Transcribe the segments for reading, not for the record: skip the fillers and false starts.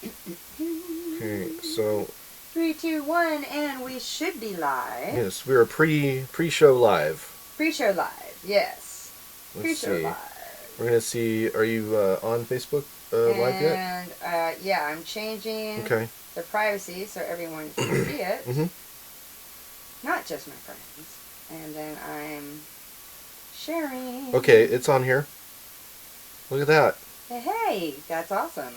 Okay, so 3, 2, 1, and we should be live. yes, we are pre-show live. Pre-show live, yes. Let's Pre-show see. live. We're gonna see. Are you on Facebook live yet? And yeah, I'm changing the privacy so everyone can see it. Not just my friends. And then I'm sharing. Okay, it's on here. Look at that. Hey, that's awesome.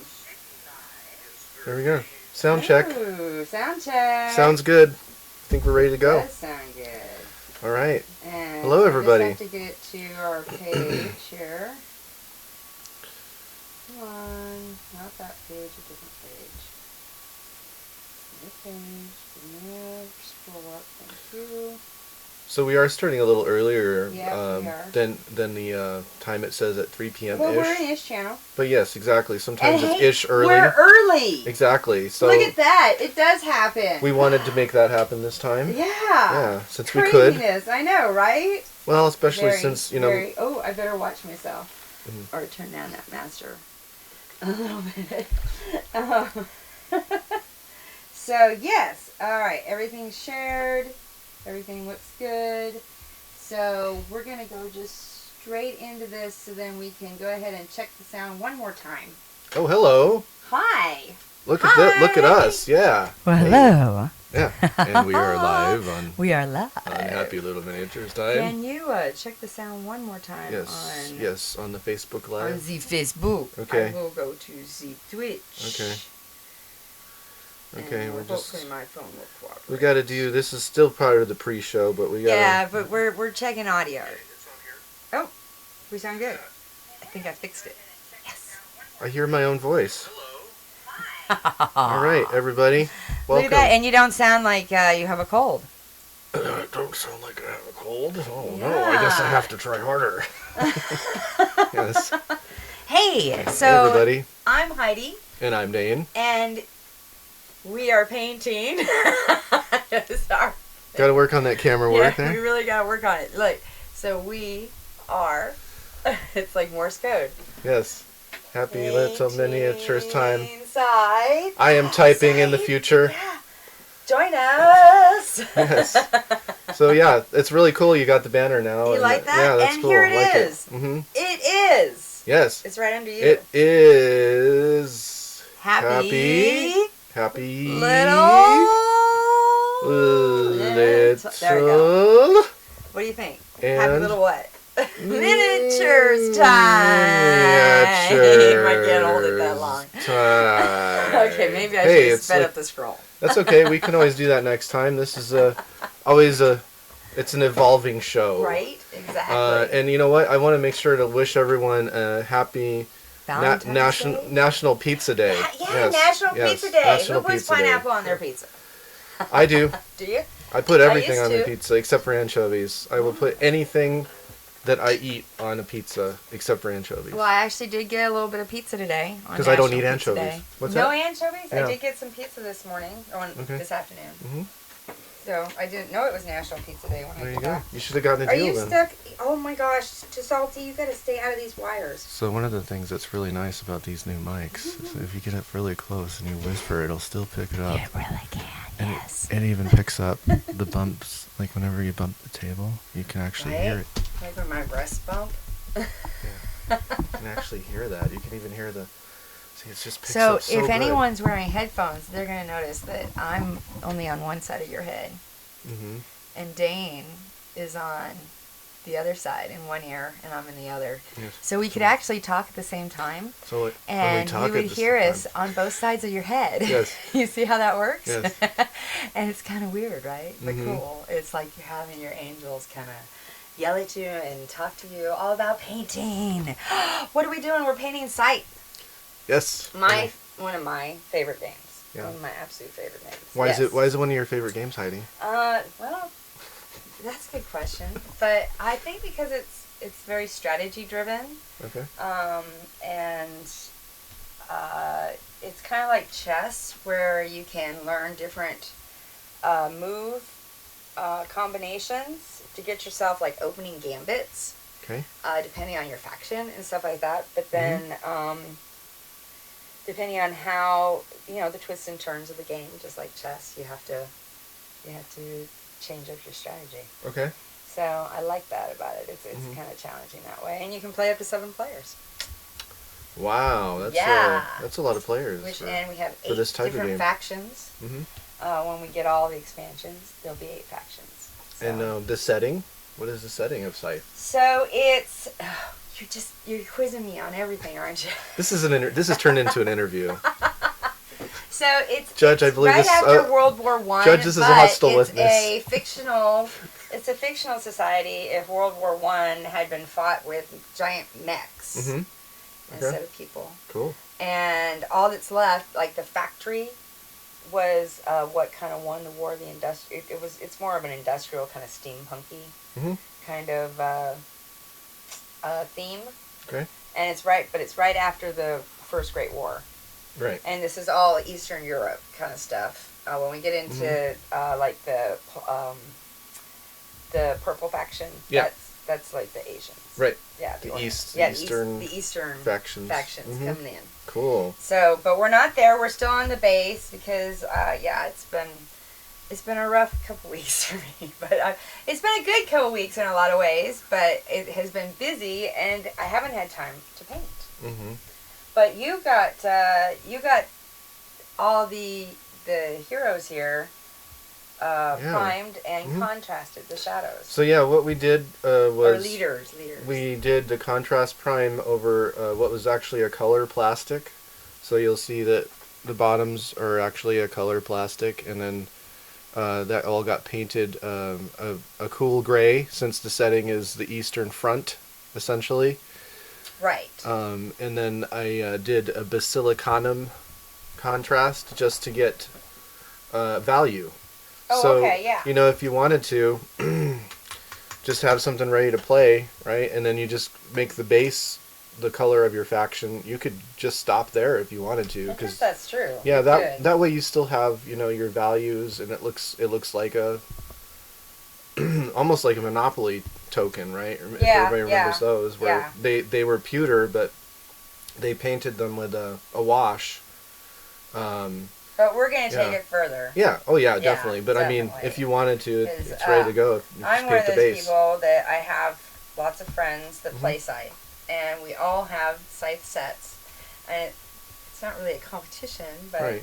There we go. Sound check. Ooh, sound check. Sounds good. I think we're ready to go. Does sound good. All right. And hello, everybody. I just have to get to our page here. Come on. Not that page, a different page. New page. Move. Scroll up. Thank you. So we are starting a little earlier Yeah, we are. than the time it says at 3 p.m. Well, ish. we're in Ish channel. But yes, exactly. Sometimes And it's hey, ish early. We're early. Exactly. So look at that. It does happen. we wanted to make that happen this time. Yeah. Yeah, since Craziness. we could. I know, right? Well, especially since, you know. Oh, I better watch myself. Or turn down that master a little bit. So, yes. All right. Everything's shared. Everything looks good. So, we're going to go just straight into this so then we can go ahead and check the sound one more time. Oh, hello. Hi. Look at that. Look at us. Yeah. Well, hello. Yeah. And we are live on We are live. Happy Little Miniatures time. Can you check the sound one more time? Yes. Yes, on the Facebook Live. On the Facebook. Okay. I will go to the Twitch. Okay. Okay, and we're just. hopefully my phone will cooperate. We got to do. This is still part of the pre-show, but we got. Yeah, but we're checking audio. Oh, we sound good. I think I fixed it. Yes. I hear my own voice. All right, everybody. Welcome. Look at that, and you don't sound like you have a cold. I don't sound like I have a cold. Oh no, Yeah. I guess I have to try harder. Yes. Hey, so Hey, everybody. I'm Heidi, And I'm Dane. and we are painting. Sorry. Got to work on that camera work We there. really gotta work on it. Look, so we are. It's like Morse code. Yes. Happy Little Miniatures time. Scythe. I am typing in the future. Yeah. Join us. Yes. So yeah, it's really cool. You got the banner now. You and like that? Yeah, that's and cool. here it I like is. It is. Yes. It's right under you. It is. Happy little. There we go. What do you think? And Happy little what? Miniatures time. Miniatures I can't hold it that long. Time. Okay, maybe I should have sped up the scroll. That's okay. We can always do that next time. This is it's an evolving show. Right? Exactly. And you know what? I want to make sure to wish everyone a happy National Pizza Day. National Pizza Day. National Who puts Pizza pineapple Day. on their pizza? I do. Do you? I put everything used on the to. pizza except for anchovies. I will put anything that I eat on a pizza except for anchovies. Well, I actually did get a little bit of pizza today. Because I don't eat anchovies. What's no that? anchovies? Yeah. I did get some pizza this morning, or this afternoon. Mm-hmm. So I didn't know it was National Pizza Day when There I you got go. back. You should have gotten a Are deal you then. stuck? Oh my gosh, to Salty, you gotta stay out of these wires. So one of the things that's really nice about these new mics is if you get up really close and you whisper, it'll still pick it up. It really can, And yes. it even picks up the bumps. Like whenever you bump the table, you can actually hear it. Like when my breast bump. Yeah. You can actually hear that. You can even hear the... See, it just picks So up so if good. anyone's wearing headphones, they're gonna notice that I'm only on one side of your head. Mm-hmm. And Dane is on the other side in one ear, and I'm in the other. Yes. So we could actually talk at the same time, So when we and talk you would at the hear same us time- on both sides of your head. Yes. You see how that works? Yes. And it's kind of weird, right? But Mhm. cool. It's like you're having your angels kind of yell at you and talk to you all about painting. What are we doing? We're painting Scythe. Yes. One of my favorite games. Yeah. One of my absolute favorite games. Why Yes. is it one of your favorite games, Heidi? Well, that's a good question. But I think because it's very strategy driven. Okay. And it's kind of like chess, where you can learn different move combinations to get yourself like opening gambits. Okay. Depending on your faction and stuff like that. But then depending on how, the twists and turns of the game, just like chess, you have to change up your strategy. Okay. So I like that about it. It's kind of challenging that way, and you can play up to 7 players. Wow, that's a lot of players. And we have 8 this type of different game. factions. When we get all the expansions, there'll be 8 factions. So. And the setting? What is the setting of Scythe? So it's you're quizzing me on everything, aren't you? This is turned into an interview. So it's Judge, I believe right this after World War One. Judge, this is a hostile witness. It's a fictional society. If World War One had been fought with giant mechs instead of people. Cool. And all that's left, like the factory, was what kind of won the war. It's more of an industrial kind of steampunky kind of theme. Okay. And it's right after the First Great War. Right. And this is all Eastern Europe kind of stuff. When we get into like the purple faction, that's like the Asians. Right. Yeah. The Eastern factions coming in. Cool. So, but we're not there. We're still on the base because it's been a rough couple weeks for me. But it's been a good couple weeks in a lot of ways. But it has been busy, and I haven't had time to paint. But you got all the heroes here primed and contrasted the shadows. So yeah, what we did was or leaders. We did the contrast prime over what was actually a color plastic. So you'll see that the bottoms are actually a color plastic, and then that all got painted a cool gray, since the setting is the Eastern Front, essentially. Right. And then I did a basilicanum contrast just to get value. Oh, so, okay, yeah. If you wanted to, just have something ready to play, right? And then you just make the base the color of your faction. You could just stop there if you wanted to. I guess that's true. Yeah, that way you still have, your values, and it looks like a almost like a Monopoly token, right? If everybody remembers those, where they were pewter, but they painted them with a wash. But we're going to take it further. Yeah. Oh, yeah, definitely. But definitely. I mean, if you wanted to, it's ready to go. I'm one of those people that I have lots of friends that play Scythe, and we all have Scythe sets, and it's not really a competition, but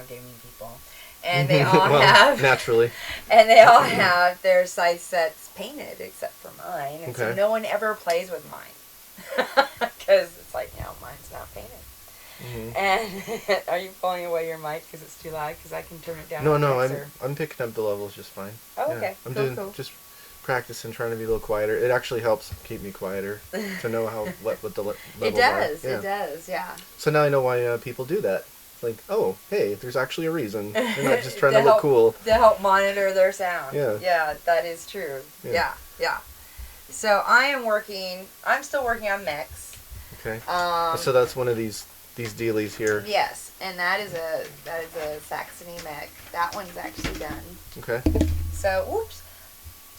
gaming people. And they all have naturally, and they all have their Scythe sets painted except for mine, and so no one ever plays with mine because it's like mine's not painted. And are you pulling away your mic because it's too loud? Because I can turn it down. No, I'm picking up the levels just fine. Oh, okay. I'm just practicing, trying to be a little quieter. It actually helps keep me quieter to know what the levels are. It does, yeah. So now I know why people do that. Like, oh, hey, there's actually a reason. They're not just trying to look cool. To help monitor their sound. Yeah. Yeah, that is true. Yeah. So I'm still working on mechs. Okay. So that's one of these dealies here. Yes, and that is a Saxony mech. That one's actually done. Okay. So, oops.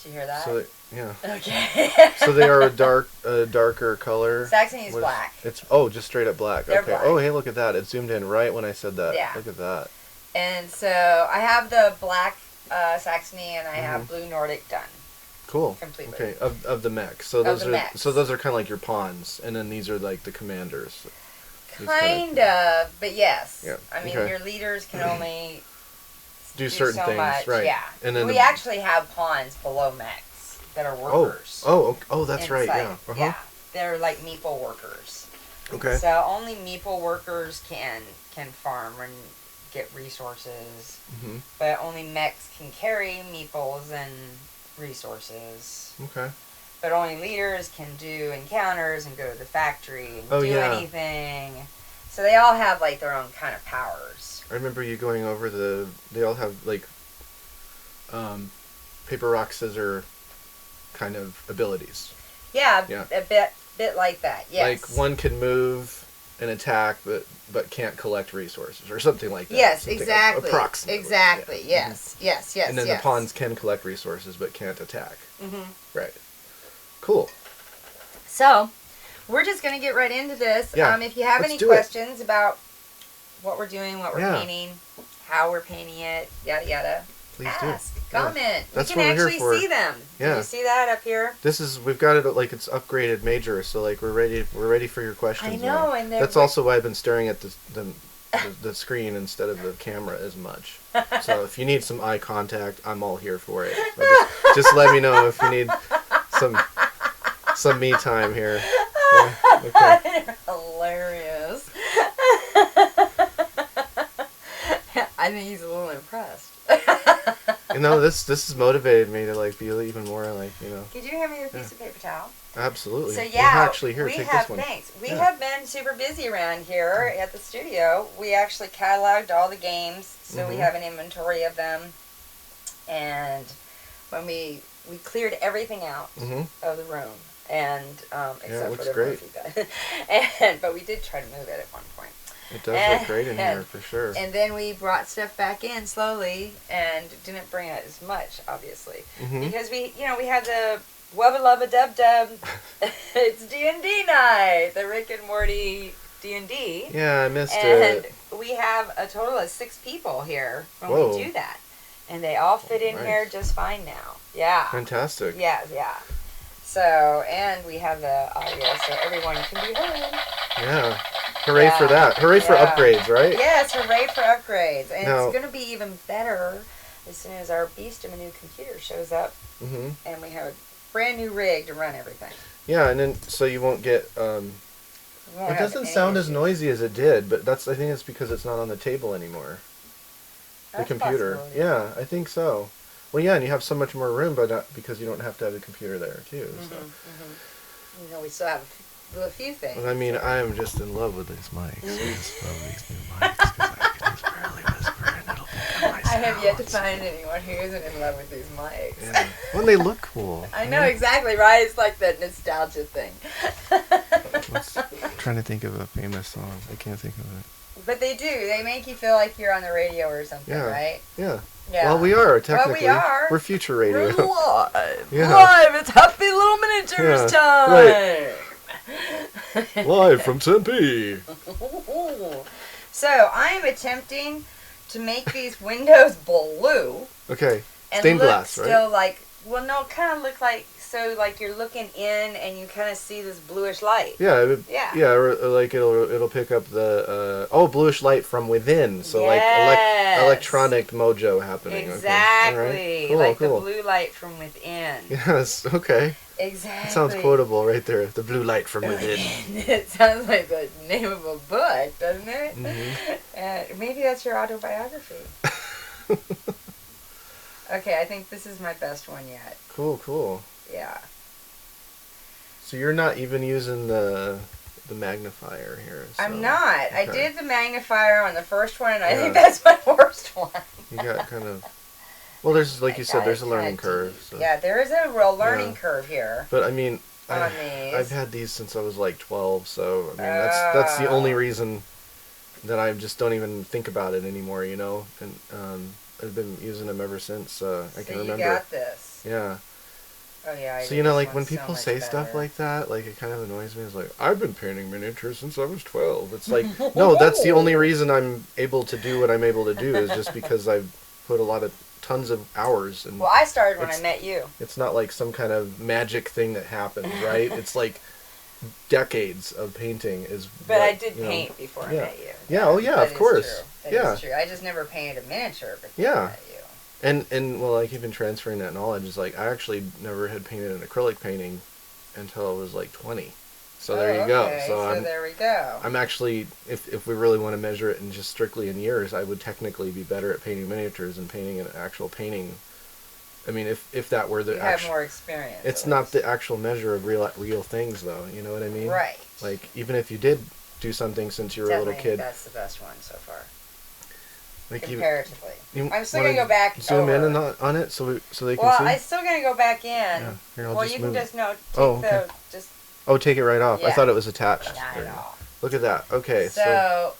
Did you hear that? So, yeah. Okay. So they are a darker color. Saxony is black. It's just straight up black. They're okay. black. Oh, hey, look at that. It zoomed in right when I said that. Yeah. Look at that. And so I have the black Saxony, and I have blue Nordic done. Cool. Completely. Okay. Of the mech. So those are kind of like your pawns, and then these are like the commanders. Kind of, but yes. Yeah. I mean, your leaders can only do certain so things, much. right? Yeah. And then we actually have pawns below mechs that are workers. Oh, that's right. Inside. Yeah. Yeah. They're like meeple workers. Okay. So only meeple workers can farm and get resources, but only mechs can carry meeples and resources. Okay. But only leaders can do encounters and go to the factory and do anything. So they all have like their own kind of powers. I remember you going over they all have like paper, rock, scissor kind of abilities. Yeah. A bit like that, yes. Like one can move and attack but can't collect resources or something like that. Yes, something exactly. Approximately. Exactly, yes. Yes. And then the pawns can collect resources but can't attack. Mm-hmm. Right. Cool. So, we're just going to get right into this. Yeah, If you have let's any do it. questions about what we're doing, what we're Yeah. painting, how we're painting it, yada yada, Please ask, do. comment. That's you what can we're here actually for. see them. Yeah. Did you see that up here? We've got it like it's upgraded major, so like we're ready for your questions. I know, now. and that's also why I've been staring at the screen instead of the camera as much. So if you need some eye contact, I'm all here for it. So just let me know if you need some me time here. Yeah, okay. Hilarious. I think he's a little impressed. You know, this has motivated me to like be even more like, you know. Could you hand me your piece of paper towel? Absolutely. So yeah, actually, here, take this one. Thanks. We have been super busy around here at the studio. We actually cataloged all the games, so we have an inventory of them. And when we cleared everything out of the room, and except for the great. but we did try to move it at one point. It does look great in here for sure. And then we brought stuff back in slowly, and didn't bring it as much, obviously, because we had the Wubba Lubba Dub Dub. It's D&D night, the Rick and Morty D&D. Yeah, I missed it. And we have a total of 6 people here when we do that, and they all fit in here just fine now. Yeah. Fantastic. Yeah. So, and we have the audio, so everyone can be heard. Yeah. Hooray for that. Hooray for upgrades, right? Yes, hooray for upgrades. And it's going to be even better as soon as our beast of a new computer shows up. And we have a brand new rig to run everything. Yeah, and then so you won't get... it doesn't sound as noisy as it did, but I think it's because it's not on the table anymore. That's the computer. Yeah, I think so. Well, yeah, and you have so much more room, but because you don't have to have a computer there, too. So. You know, we still have a few things. Well, I mean, I am just in love with these mics. I just love these new mics because I can just barely whisper and it'll pick up my sounds. I have yet to find anyone who isn't in love with these mics. Yeah. Well, they look cool. I know, exactly, right? It's like the nostalgia thing. I'm trying to think of a famous song. I can't think of it. But they do. They make you feel like you're on the radio or something, right? Yeah. Yeah. Well, we are, technically. Well, we are. We're future radio. We're live. Yeah. Live. It's Happy Little Miniatures time. Right. Live from Tempe. So, I am attempting to make these windows blue. Okay. And Stained look glass, right? still like, well, no, kind of look like, so like you're looking in and you kind of see this bluish light. Yeah, yeah, like it'll pick up the bluish light from within. So like electronic mojo happening. Exactly, okay. Cool, like cool. the blue light from within. Yes, okay. Exactly. That sounds quotable right there. The blue light from within. It sounds like the name of a book, doesn't it? Maybe that's your autobiography. Okay, I think this is my best one yet. Cool. Yeah. So you're not even using the magnifier here. So. I'm not. Okay. I did the magnifier on the first one, and I think that's my worst one. You got kind of... Well, there's, like you said, there's a learning curve. So. Yeah, there is a real learning curve here. But, I mean, I've had these since I was, like, 12, so, I mean, that's the only reason that I just don't even think about it anymore, you know? And I've been using them ever since I can remember. So you got this. Yeah. Oh, yeah. So, you know, like, when people say stuff like that, like, it kind of annoys me. It's like, I've been painting miniatures since I was 12. It's like, no, that's the only reason I'm able to do what I'm able to do is just because I've put tons of hours. And well, I started when I met you. It's not like some kind of magic thing that happens, right? It's like decades of painting is. But I did paint before I met you. Yeah. Oh, yeah. Of course. That is true. I just never painted a miniature before I met you. And well, like even transferring that knowledge is like I actually never had painted an acrylic painting until I was like 20. So there you go. So there we go. I'm actually, if we really want to measure it in just strictly in years, I would technically be better at painting miniatures and painting an actual painting. I mean, if that were the have more experience. It's not the actual measure of real things, though. You know what I mean? Right. Like even if you did do something since you were a little kid. That's the best one so far. Like comparatively. I'm still going to go back zoom in on it so they can see? Well, I'm still going to go back in. Yeah. Here, well, you can just, take Oh, take it right off. Yeah. I thought it was attached. Not at all. Look at that. Okay, so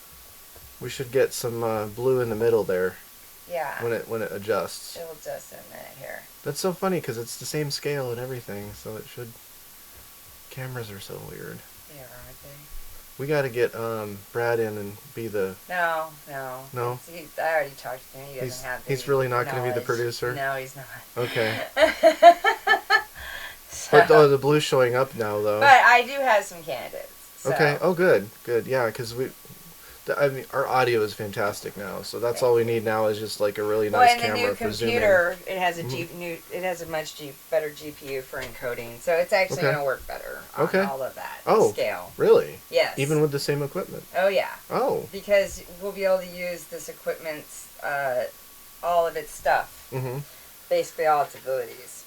we should get some blue in the middle there. Yeah. When it adjusts. It'll adjust in a minute here. That's so funny because it's the same scale and everything, so it should... Cameras are so weird. They are, aren't they? We got to get Brad in and be the... No. No? I already talked to him. He doesn't have the He's really not going to be the producer? No, he's not. Okay. So, But the blue's showing up now, though. but I do have some candidates. So. Okay. Oh, good. Good. Yeah, because I mean, our audio is fantastic now, so that's all we need now is just like a really nice camera new for zooming. computer, it has a it has a much better GPU for encoding, so it's actually going to work better on all of that scale. Really? Yes. Even with the same equipment? Oh yeah. Oh. Because we'll be able to use this equipment's all of its stuff, basically all its abilities,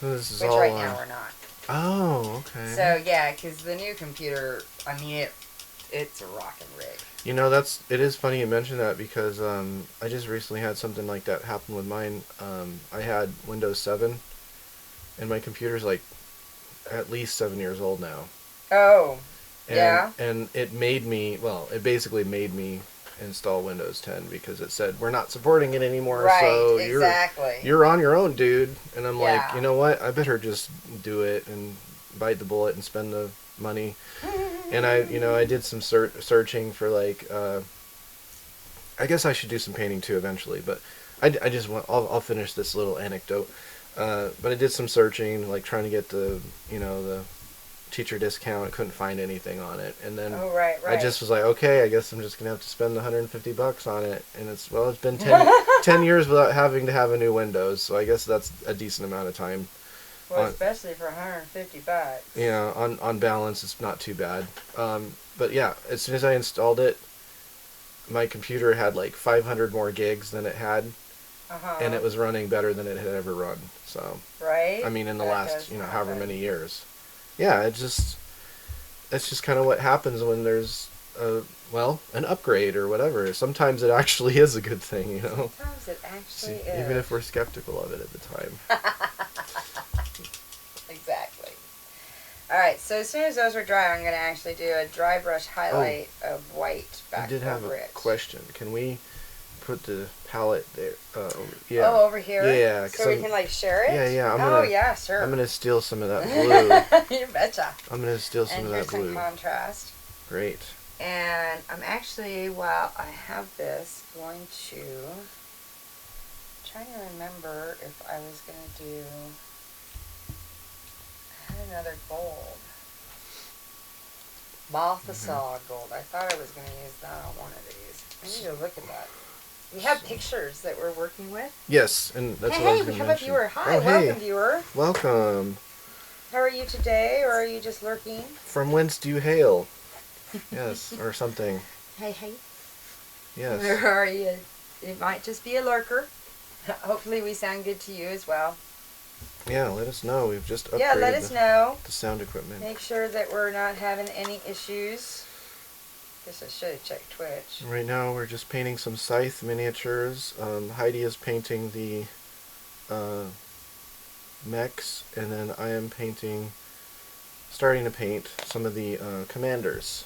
So this is which all right now we're not. Oh, okay. So yeah, because the new computer, I mean it's a rockin' rig. You know, it is funny you mention that because I just recently had something like that happen with mine. I had Windows 7, and my computer's like at least 7 years old now. Oh, yeah? And it basically made me install Windows 10 because it said, we're not supporting it anymore, right, so exactly. you're on your own, dude. And I'm like, you know what? I better just do it and bite the bullet and spend the money. And I did some searching for like, I guess I should do some painting too eventually, but I just want, I'll finish this little anecdote. But I did some searching, like trying to get the teacher discount. I couldn't find anything on it. And then I just was like, okay, I guess I'm just going to have to spend $150 on it. And it's been 10 years without having to have a new Windows. So I guess that's a decent amount of time. Well, especially for $150. Yeah, on balance, it's not too bad. But yeah, as soon as I installed it, my computer had like 500 more gigs than it had, and it was running better than it had ever run. So, I mean, in the last however many years. Yeah, it's just kind of what happens when there's an upgrade or whatever. Sometimes it actually is a good thing, you know. Sometimes it actually is. Even if we're skeptical of it at the time. Exactly. Alright, so as soon as those are dry, I'm going to actually do a dry brush highlight of white back over it. I did have a question. Can we put the palette there? Oh, over here? Yeah. So we can like share it? Yeah. Yeah, sure. I'm going to steal some of that blue. You betcha. I'm going to steal some of that blue. And here's some contrast. Great. And I'm actually, while I have this, going to... trying to remember if I was going to do... I had another gold. Balthasar gold. I thought I was going to use that on one of these. I need to look at that. We have pictures that we're working with. Yes, and that's what I was going to mention. We have a viewer. Hi, welcome, viewer. Welcome. How are you today, or are you just lurking? From whence do you hail? Yes, or something. Hey. Yes. Where are you? It might just be a lurker. Hopefully we sound good to you as well. Yeah, let us know. We've just upgraded let us know. The sound equipment. Make sure that we're not having any issues. Guess I should have checked Twitch. Right now we're just painting some Scythe miniatures. Heidi is painting the mechs, and then I am starting to paint some of the commanders.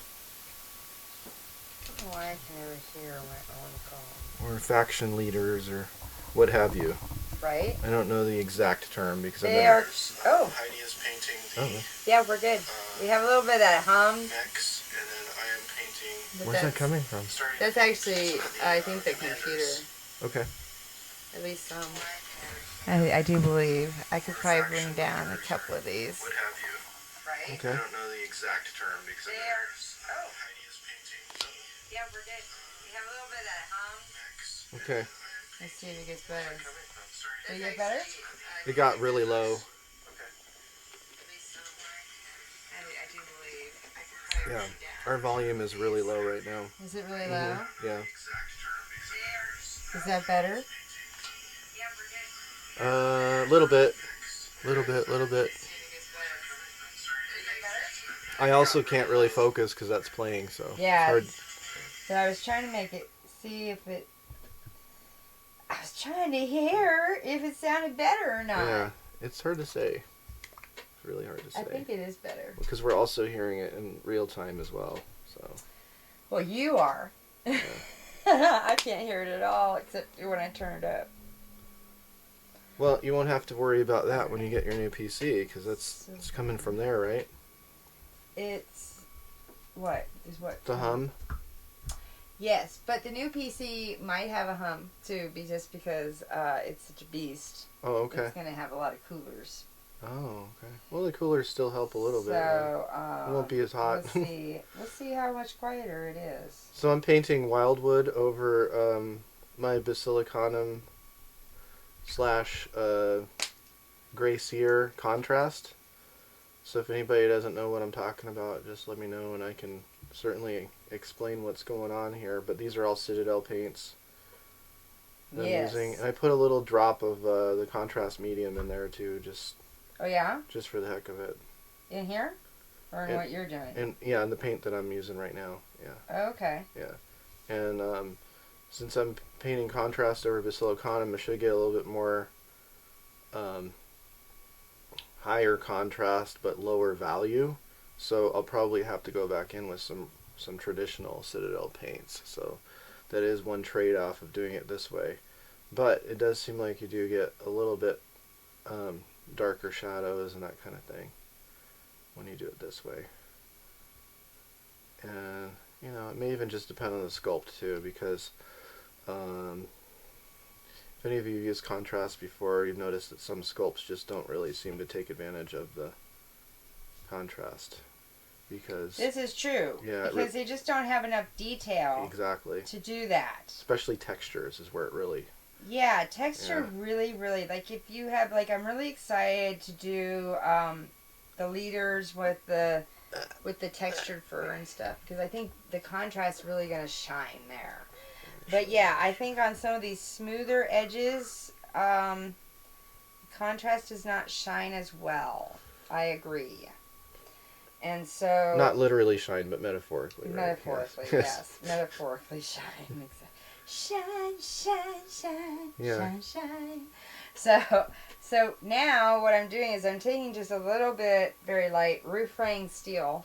I don't know why I can never hear my own call. Or faction leaders, or what have you. Right? I don't know the exact term because they are. Oh. Heidi is painting the. Yeah, we're good. We have a little bit of that hum. Mechs, and then I am painting. Where's that coming from? That's actually, I think, the computer. Okay. At least some. I do believe I could probably bring down a couple of these. What have you? Right? Okay. I don't know the exact term because they are. Oh. Heidi is painting. Yeah, we're good. We have a little bit of that hum. Okay. Let's see if it gets better. Did it get better? It got really low. I do believe. Yeah, our volume is really low right now. Is it really low? Yeah. Is that better? Little bit. I also can't really focus because that's playing, so yeah. It's hard. So I was trying to make it, see if it. I was trying to hear if it sounded better or not. Yeah, it's hard to say. It's really hard to say. I think it is better. Because we're also hearing it in real time as well, so. Well, you are. Yeah. I can't hear it at all except when I turn it up. Well, you won't have to worry about that when you get your new PC, because it's coming from there, right? It's What is what? The hum. Yes, but the new PC might have a hum too, just because it's such a beast. Oh, okay. It's gonna have a lot of coolers. Oh, okay. Well, the coolers still help a little bit. So It won't be as hot. let's see. Let's see how much quieter it is. So I'm painting wildwood over my basilicanum slash gray seer contrast. So if anybody doesn't know what I'm talking about, just let me know and I can certainly explain what's going on here. But these are all Citadel paints that I'm using. And I put a little drop of the contrast medium in there too, just Oh yeah? Just for the heck of it. In here? Or in what you're doing? And yeah, in the paint that I'm using right now. Yeah. Oh, okay. Yeah. And since I'm painting contrast over basilicanum, I should get a little bit more higher contrast but lower value. So I'll probably have to go back in with some traditional Citadel paints. So that is one trade-off of doing it this way. But it does seem like you do get a little bit darker shadows and that kind of thing when you do it this way. And you know, it may even just depend on the sculpt too, because if any of you used contrast before, you've noticed that some sculpts just don't really seem to take advantage of the contrast. Because this is true. Yeah, because they just don't have enough detail. Exactly. To do that. Especially textures is where it really. Yeah, texture really, like if you have, like, I'm really excited to do the leaders with the textured fur and stuff, because I think the contrast really going to shine there. But yeah, I think on some of these smoother edges, contrast does not shine as well. I agree. And so... Not literally shine, but metaphorically, right? Metaphorically, yes. Metaphorically shine. Shine, shine, shine, shine, shine. So now what I'm doing is I'm taking just a little bit, very light, roof frame steel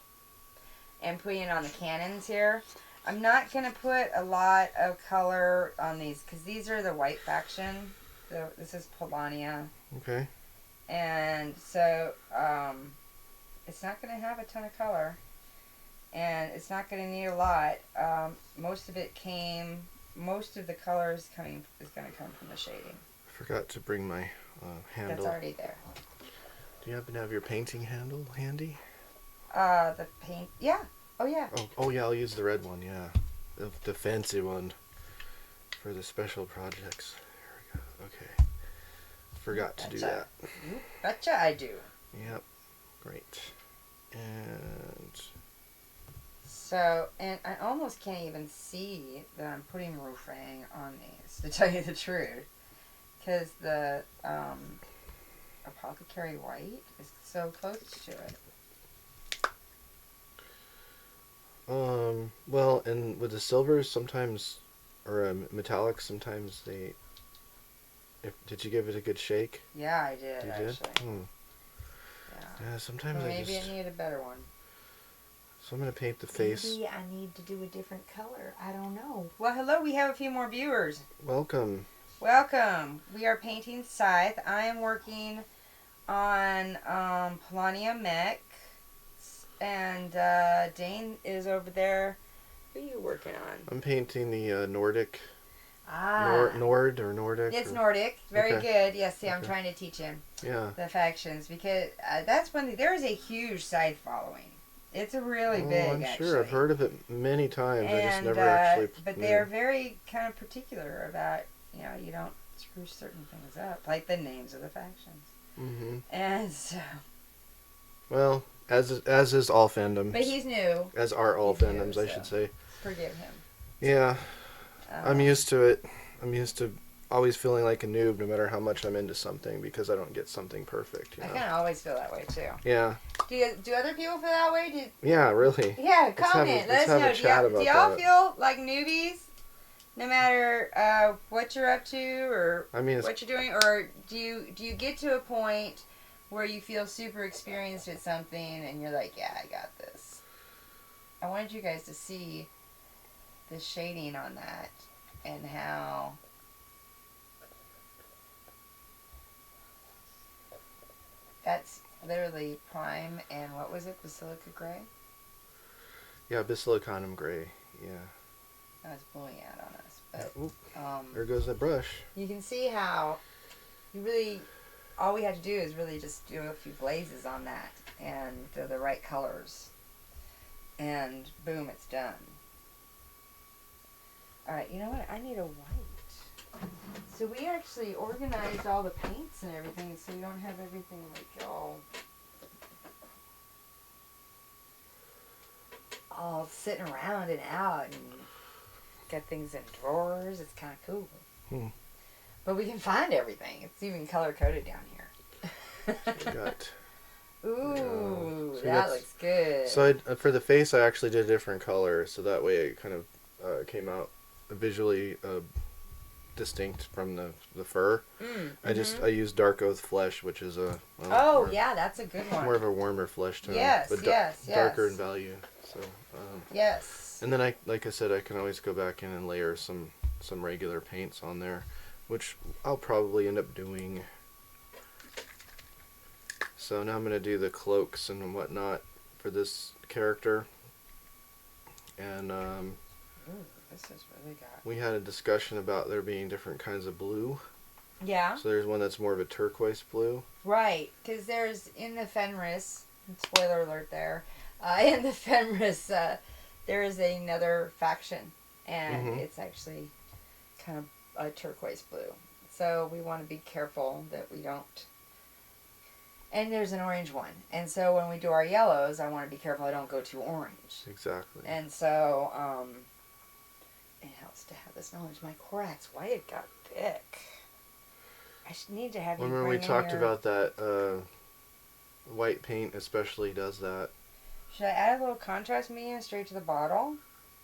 and putting it on the cannons here. I'm not going to put a lot of color on these because these are the white faction. This is Polania. Okay. And so it's not going to have a ton of color. And it's not going to need a lot. Most of the color is going to come from the shading. I forgot to bring my handle. That's already there. Do you happen to have your painting handle handy? The paint, yeah. Oh, yeah. Oh yeah, I'll use the red one, yeah. The fancy one for the special projects. There we go, okay. Forgot to do that. You betcha I do. Yep, great. And... So, and I almost can't even see that I'm putting roofing on these, to tell you the truth. Because the Apothecary White is so close to it. Well, and with the silvers, sometimes, or metallics, sometimes they... did you give it a good shake? Yeah, I did, you actually. Did? Yeah, sometimes well, maybe I need a better one. So I'm going to paint the face. Maybe I need to do a different color. I don't know. Well, hello, we have a few more viewers. Welcome. Welcome. We are painting Scythe. I am working on Polania Mech. And Dane is over there. What are you working on? I'm painting the Nordic. Nordic. It's Nordic. Very good. Yes, see, I'm trying to teach him. Yeah. The factions, because that's one thing. There is a huge Scythe following. It's a really big, I'm actually. sure. I've heard of it many times. And, I just never actually... But they are very kind of particular about, you don't screw certain things up. Like the names of the factions. Mm-hmm. And so... Well, as is all fandoms. But he's new. As are all fandoms, I should say. Forgive him. Yeah. I'm used to it. I'm used to always feeling like a noob no matter how much I'm into something because I don't get something perfect. I kind of always feel that way, too. Yeah. Do other people feel that way? Yeah, really. Yeah, comment. Let us know. Do y'all feel like newbies no matter what you're up to or what you're doing? Or do you get to a point where you feel super experienced at something and you're like, yeah, I got this? I wanted you guys to see the shading on that and how... That's literally prime and what was it? Basilica Gray? Yeah, Bisiliconum gray. Yeah. I was blowing out on us, Oop, but there goes the brush. you can see how you really, all we had to do is really just do a few glazes on that, and they're the right colors, and boom, it's done. All right, you know what? I need a white. So we actually organized all the paints and everything, so you don't have everything like all sitting around and out, and got things in drawers. It's kind of cool. But we can find everything. It's even color coded down here. So we got. Ooh, so that looks good. So for the face, I actually did a different color, so that way it kind of came out visually distinct from the fur. I used dark oath flesh, which is a yeah, that's a good one. More of a warmer flesh tone. Yes, but yes. darker in value. So yes. And then like I said, I can always go back in and layer some regular paints on there, which I'll probably end up doing. So now I'm going to do the cloaks and whatnot for this character. And Ooh, this is really good. we had a discussion about there being different kinds of blue. Yeah. So there's one that's more of a turquoise blue. Right, because there's in the Fenris, spoiler alert there, in the Fenris, there is another faction, and it's actually kind of a turquoise blue. So we want to be careful that we don't. And there's an orange one. And so when we do our yellows, I want to be careful I don't go too orange. Exactly. And so it helps to have this knowledge. My Korax White got thick. I need to have you Remember bring we talked your... about that white paint especially does that. Should I add a little contrast medium straight to the bottle?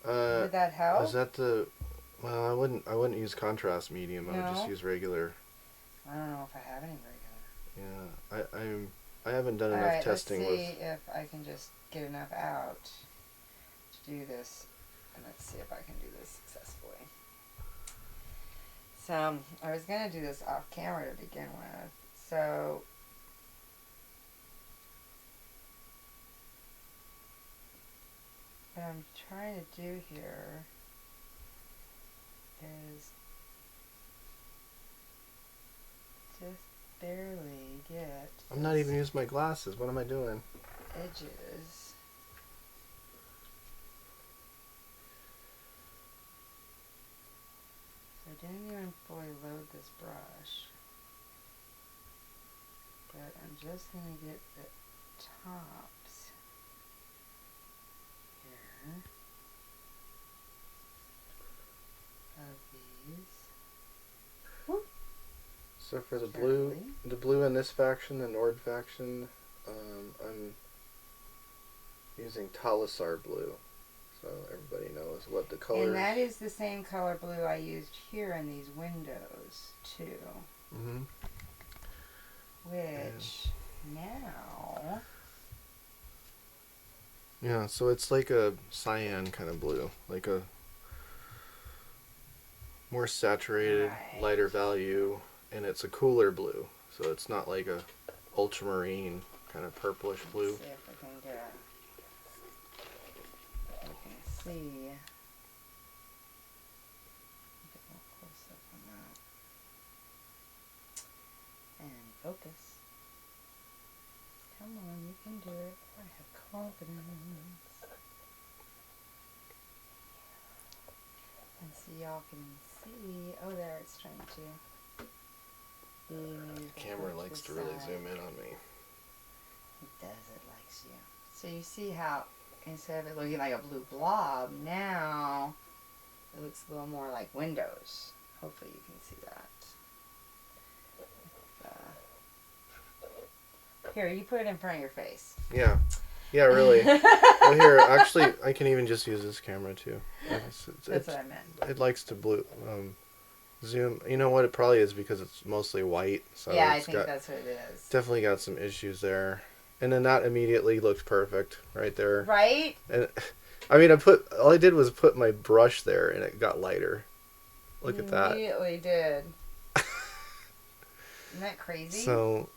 Would that help? Is that the... Well, I wouldn't use contrast medium. I would just use regular. I don't know if I have any regular. Yeah, I haven't done enough testing with... Let's see if I can just get enough out to do this. And let's see if I can do this successfully. So, I was going to do this off camera to begin with. So, what I'm trying to do here is just barely get... I'm not even using my glasses. What am I doing? Edges. So I didn't even fully load this brush. But I'm just going to get the tops here of these. Whoop. So for the blue in this faction, the Nord faction, I'm using Talisar blue, so everybody knows what the color. And that is the same color blue I used here in these windows too. Which now. Yeah, so it's like a cyan kind of blue, like a more saturated, lighter value, and it's a cooler blue, so it's not like a ultramarine kind of purplish blue. Let's see if I can get a, you can see. Get more close up on that. And focus. Come on, you can do it. I have confidence. And so y'all can see. Oh, there it's trying to. The camera likes to really zoom in on me. It does. It likes you. So you see how instead of it looking like a blue blob, now it looks a little more like windows. Hopefully you can see that. Here, you put it in front of your face. Yeah. Yeah, really. Well, here, actually, I can even just use this camera, too. That's what I meant. It likes to zoom. You know what? It probably is because it's mostly white. So yeah, I think that's what it is. Definitely got some issues there. And then that immediately looked perfect right there. Right? And I mean, all I did was put my brush there, and it got lighter. Look at that. Immediately did. Isn't that crazy? So...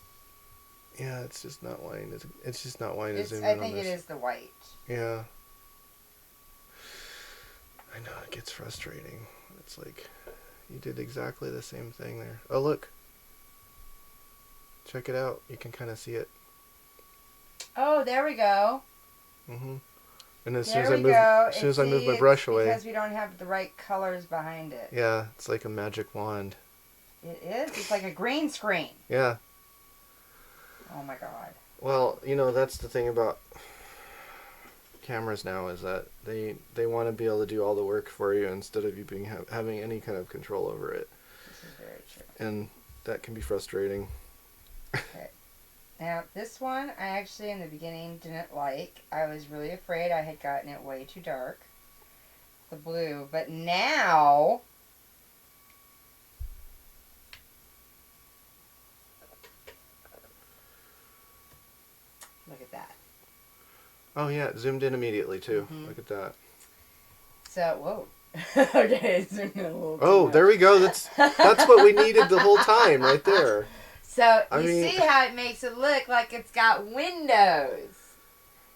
Yeah, it's just not wanting to zoom in on this. I think it is the white. Yeah. I know, it gets frustrating. It's like, you did exactly the same thing there. Oh, look. Check it out. You can kind of see it. Oh, there we go. Mm-hmm. And as There we go. soon as I move my brush away. Because we don't have the right colors behind it. Yeah, it's like a magic wand. It is. It's like a green screen. Yeah. Oh my god. Well, you know, that's the thing about cameras now, is that they want to be able to do all the work for you instead of you having any kind of control over it. This is very true. And that can be frustrating. Okay. Now, this one I actually in the beginning didn't like. I was really afraid I had gotten it way too dark, the blue. But now, look at that. Oh yeah, it zoomed in immediately too. Mm-hmm. Look at that. So, whoa. Okay, it zoomed in a little Oh, too much. there we go. That's what we needed the whole time, right there. So, I you mean, see how it makes it look like it's got windows.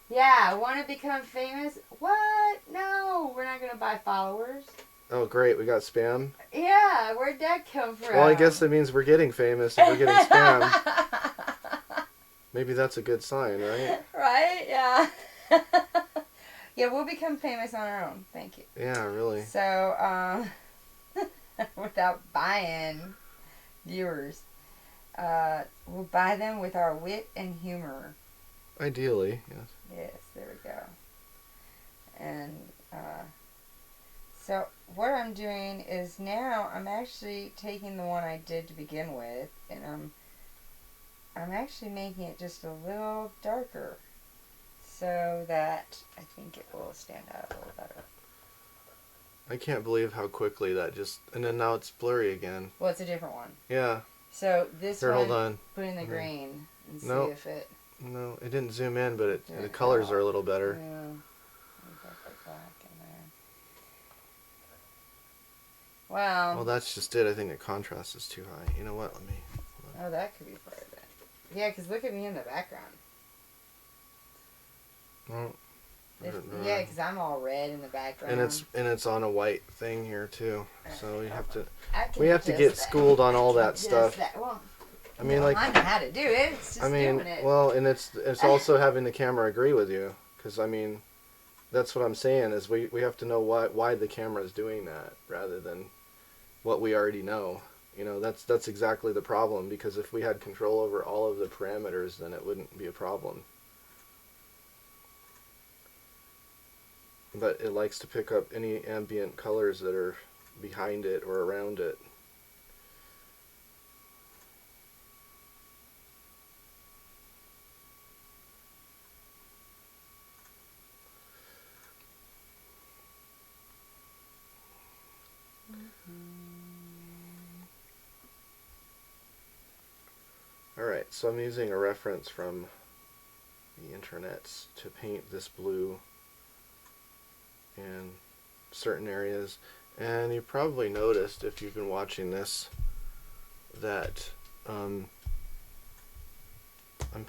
Yeah, want to become famous? What? No, we're not going to buy followers. Oh, great. We got spam. Yeah, where'd that come from? Well, I guess that means we're getting famous if we're getting spam. Maybe that's a good sign, right? Right? Yeah. Yeah, we'll become famous on our own. Thank you. Yeah, really. So, without buying viewers, we'll buy them with our wit and humor. Ideally, yes. Yes, there we go. And so what I'm doing is now I'm actually taking the one I did to begin with, and I'm actually making it just a little darker so that I think it will stand out a little better. I can't believe how quickly that just... And then now it's blurry again. Well, it's a different one. Yeah. So this Here, one, hold on. put in the green and see Nope. if it... No, it didn't zoom in, but the Yeah. colors are a little better. Yeah. We've got the black in there. Well, that's just it. I think the contrast is too high. You know what? Let me... Oh, that could be part of it. Yeah, because look at me in the background. Well, Yeah, because I'm all red in the background. and it's on a white thing here too. So you have to... I can We have to adjust get that. schooled on all that Adjust stuff. that. Well, I mean, like... I know how to do it. It's just I mean, doing it. well, and it's also having the camera agree with you, because I mean, that's what I'm saying is we have to know why the camera is doing that rather than what we already know. You know, that's exactly the problem, because if we had control over all of the parameters, then it wouldn't be a problem. But it likes to pick up any ambient colors that are behind it or around it. Alright, so I'm using a reference from the internets to paint this blue in certain areas. And you probably noticed, if you've been watching this, that I'm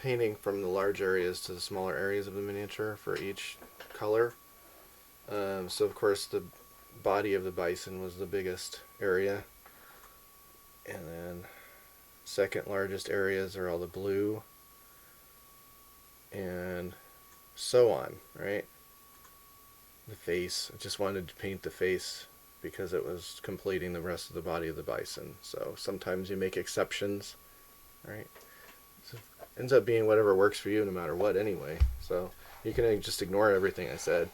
painting from the large areas to the smaller areas of the miniature for each color. So of course the body of the bison was the biggest area, and then second largest areas are all the blue, and so on, right? The face, I just wanted to paint the face because it was completing the rest of the body of the bison. So sometimes you make exceptions, right? So it ends up being whatever works for you no matter what anyway. So you can just ignore everything I said.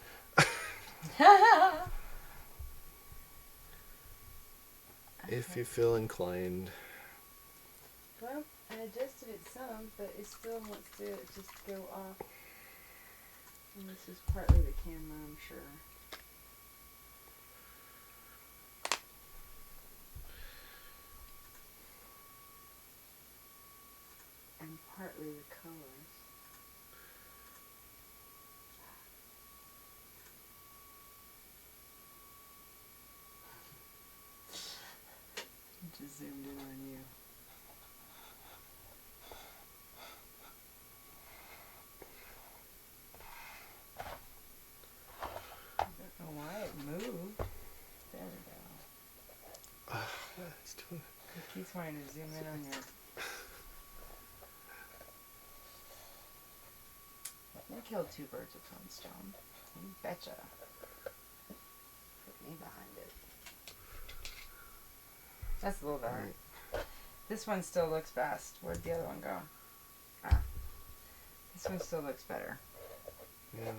If you feel inclined. Well, I adjusted it some, but it still wants to just go off. And this is partly the camera, I'm sure. And partly the colors. Just zoomed in on you. I don't know why it moved. He's doing it. He keeps wanting to zoom in on your... I killed 2 birds with 1 stone. You betcha. Put me behind it. That's a little better. Right. This one still looks best. Where'd the other one go? Ah. This one still looks better. Yeah.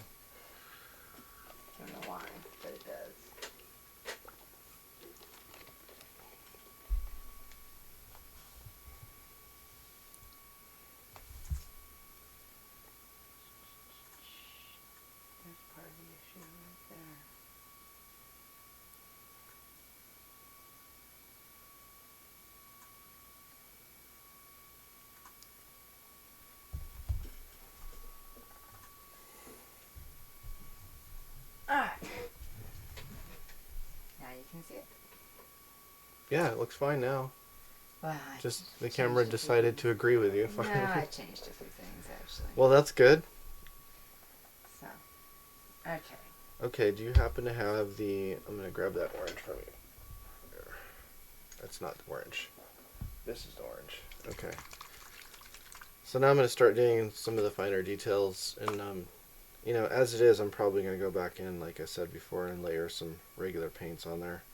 I don't know why, but it does. There's part of the issue right there. Alright. Now you can see it. Yeah, it looks fine now. Well, just the camera decided to agree with you. No, I changed a few things actually. Well, that's good. So, okay. Okay, do you happen to have the... I'm going to grab that orange from you. There. That's not the orange. This is the orange. Okay. So now I'm going to start doing some of the finer details. And, you know, as it is, I'm probably going to go back in, like I said before, and layer some regular paints on there.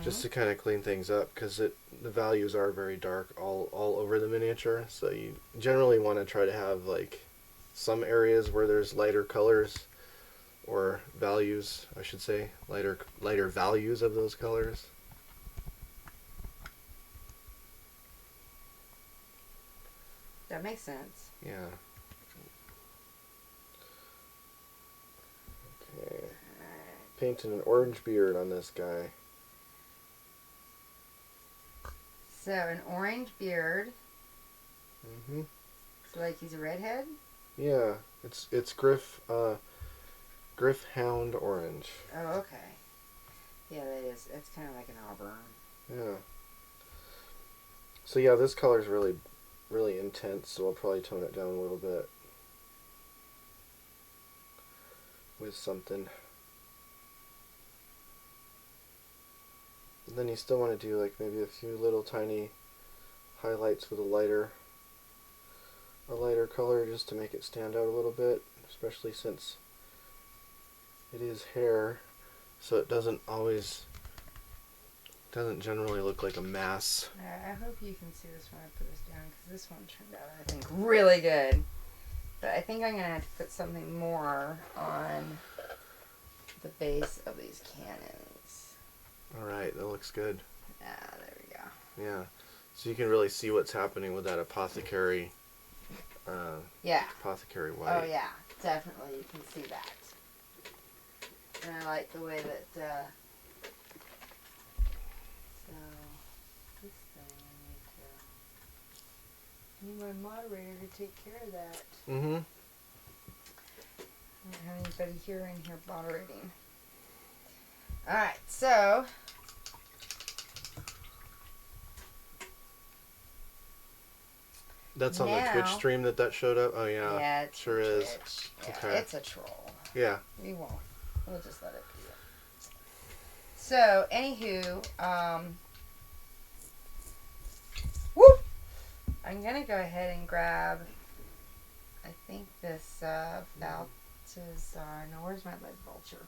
Just to kind of clean things up, because the values are very dark all over the miniature. So you generally want to try to have, like, some areas where there's lighter colors, or values, I should say, lighter values of those colors. That makes sense. Yeah. Okay. Painting an orange beard on this guy. So, an orange beard. So, like he's a redhead? Yeah. It's Griff Hound orange. Oh, okay. Yeah, that is. It's kind of like an auburn. Yeah. So yeah, this color is really, really intense, so I'll probably tone it down a little bit with something. And then you still want to do like maybe a few little tiny highlights with a lighter color just to make it stand out a little bit, especially since it is hair, so it doesn't generally look like a mass. I hope you can see this when I put this down, because this one turned out, I think, really good. But I think I'm going to have to put something more on the base of these cannons. Alright, that looks good. Ah, there we go. Yeah, so you can really see what's happening with that apothecary apothecary white. Oh yeah, definitely you can see that. And I like the way that, so, this thing I need my moderator to take care of that. I don't have anybody here moderating. Alright, so, that's on the Twitch stream that showed up? Oh yeah, yeah, it's sure is. Yeah, okay. It's a troll. Yeah. We won't. We'll just let it be. So, anywho, whoop! I'm going to go ahead and grab, I think this, Balthazar. No, where's my lead belcher?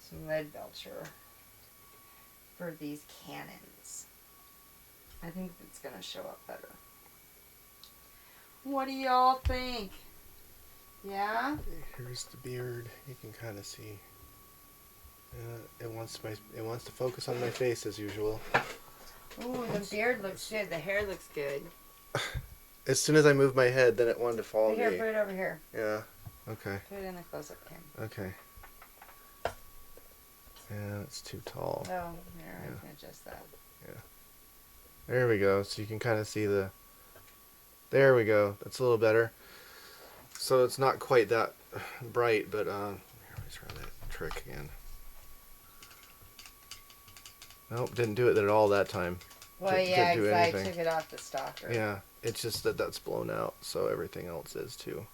Some lead belcher for these cannons. I think it's going to show up better. What do y'all think? Yeah? Here's the beard. You can kind of see. It wants to focus on my face as usual. Ooh, the beard looks good. The hair looks good. As soon as I move my head, then it wanted to follow Here, me. put it over here. Yeah. Okay. Put it in the close-up cam. Okay. Yeah, it's too tall. Oh, here, I can adjust that. Yeah. There we go. So you can kind of see the... There we go. That's a little better. So it's not quite that bright, but... Here, let me try that trick again. Nope, didn't do it at all that time. Well, yeah, because I took it off the stalker. Yeah, it's just that's blown out, so everything else is too.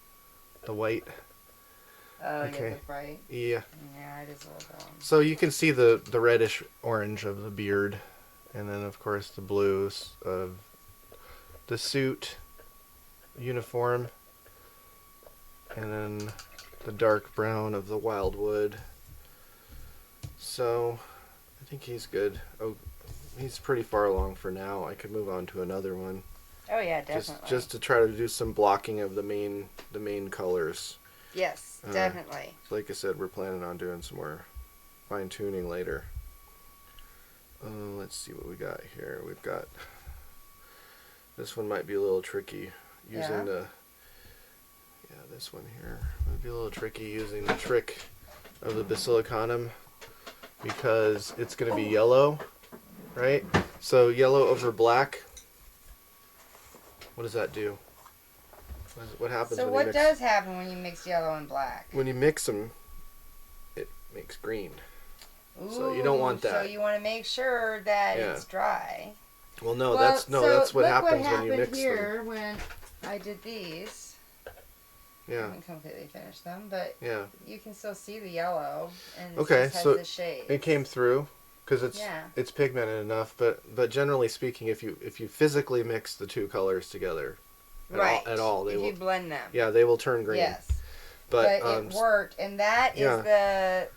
The white. Oh, okay. The bright? Yeah. Yeah, it is a little brown. So you can see the reddish orange of the beard And then, of course, the blues of the suit uniform. And then the dark brown of the wildwood. So, I think he's good. Oh, he's pretty far along for now. I could move on to another one. Oh yeah, definitely. Just to try to do some blocking of the main colors. Yes, definitely. Like I said, we're planning on doing some more fine tuning later. Let's see what we got here. We've got this one might be a little tricky using this one here might be a little tricky using the trick of the basilicanum because it's going to be yellow, right? So yellow over black. What does that do? What happens? So what does happen when you mix yellow and black? When you mix them, it makes green. Ooh, so you don't want that. So you want to make sure that it's dry. Well, that's what happens when you mix here them. When I did these. Yeah. I haven't completely finished them, but yeah, you can still see the yellow and okay, it has so the shades. It came through because it's pigmented enough, but generally speaking, if you physically mix the two colors together, at all, if you blend them, they will turn green. Yes, but it worked, and that is the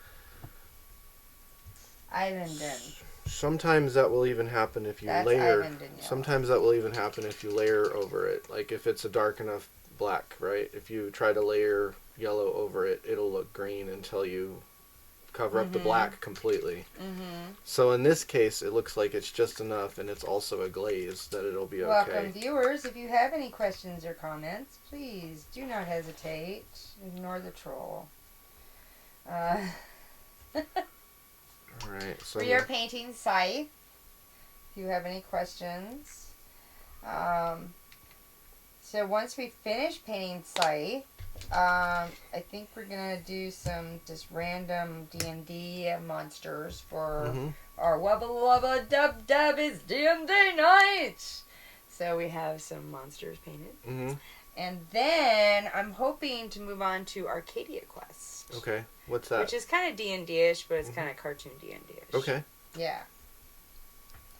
Ivenden. Sometimes that will even happen if you layer. Sometimes that will even happen if you layer over it. Like if it's a dark enough black, right? If you try to layer yellow over it, it'll look green until you cover up the black completely. Mm-hmm. So in this case, it looks like it's just enough, and it's also a glaze that it'll be okay. Welcome, viewers. If you have any questions or comments, please do not hesitate. Ignore the troll. All right. So we are painting Scythe. If you have any questions. So once we finish painting Scythe, I think we're going to do some just random D&D monsters for our Wubba Wubba Dub Dub is D&D night! So we have some monsters painted. Mm-hmm. And then I'm hoping to move on to Arcadia Quest. Okay, what's that? Which is kind of D&D-ish, but it's kind of cartoon D&D-ish. Okay. Yeah.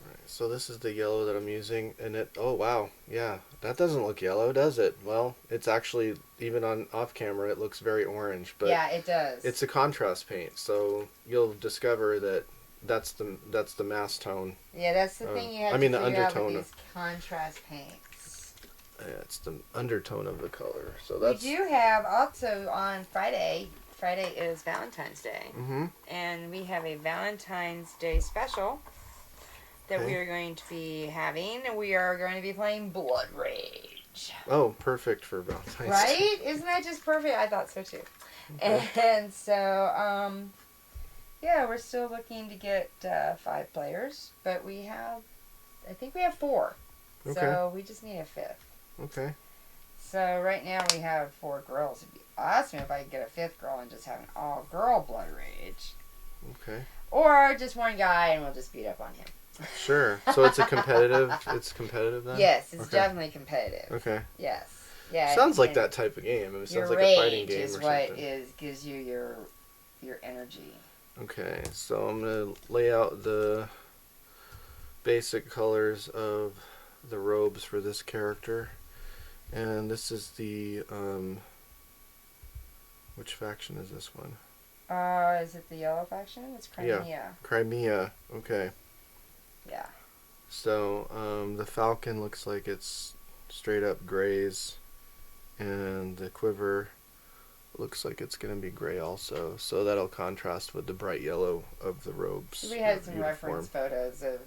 All right, so this is the yellow that I'm using, and oh wow, yeah, that doesn't look yellow, does it? Well, it's actually, even on off camera, it looks very orange, but yeah, it does. It's a contrast paint, so you'll discover that that's the mass tone. Yeah, that's the thing you have to figure out with these contrast paints. Yeah, it's the undertone of the color. So that's. We do have also on Friday. Friday is Valentine's Day, and we have a Valentine's Day special that we are going to be having. We are going to be playing Blood Rage. Oh, perfect for Valentine's Day. Right? Isn't that just perfect? I thought so too. Okay. And so, yeah, we're still looking to get 5 players, but I think we have 4. Okay. So we just need a 5th. Okay. So right now we have 4 girls. It'd be awesome if I could get a 5th girl and just have an all-girl Blood Rage. Okay. Or just one guy and we'll just beat up on him. Sure. So it's competitive then? Yes, it's definitely competitive. Okay. Yes. Yeah. Sounds like that type of game. It sounds like a fighting game or something. Your rage is what gives you your energy. Okay, so I'm going to lay out the basic colors of the robes for this character. And this is the which faction is this one? Is it the yellow faction? It's Crimea. Yeah, Crimea. Okay. Yeah. So, the falcon looks like it's straight up grays, and the quiver looks like it's going to be gray also. So that'll contrast with the bright yellow of the robes. We had some reference photos of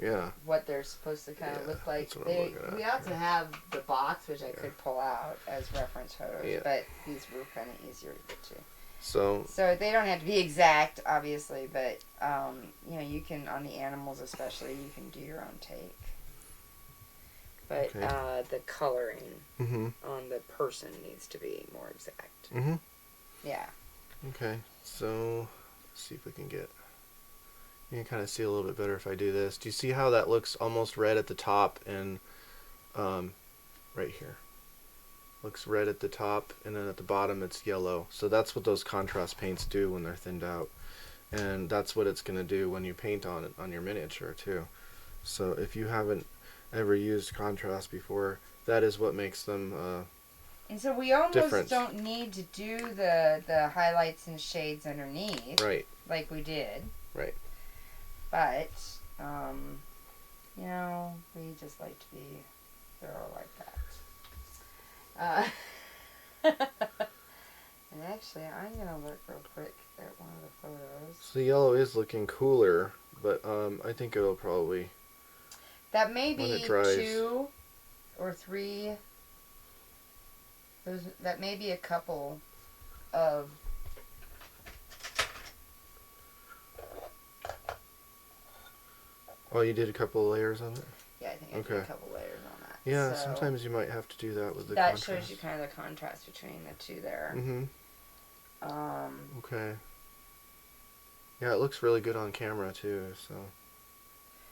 what they're supposed to kind of look like. We also have the box, which I could pull out as reference photos, but these were kind of easier to get to. So they don't have to be exact, obviously, but you can, on the animals especially, you can do your own take. But the coloring on the person needs to be more exact. Yeah. Okay, so let's see if we can get. You can kind of see a little bit better if I do this. Do you see how that looks almost red at the top and right here? Looks red at the top, and then at the bottom it's yellow. So that's what those contrast paints do when they're thinned out, and that's what it's going to do when you paint on it on your miniature too. So if you haven't ever used contrast before, that is what makes them and so we almost different. don't need to do the highlights and shades underneath. Right. Like we did. Right. But, you know, we just like to be thorough like that. And actually, I'm going to look real quick at one of the photos. So the yellow is looking cooler, but I think it'll probably... That may when it be dries. 2 or 3. That may be a couple of... Oh, you did a couple of layers on it? Yeah, I think I did a couple layers on that. Yeah, so sometimes you might have to do that with the that contrast. shows you kind of the contrast between the two there. Mm-hmm. Okay. Yeah, it looks really good on camera too, so...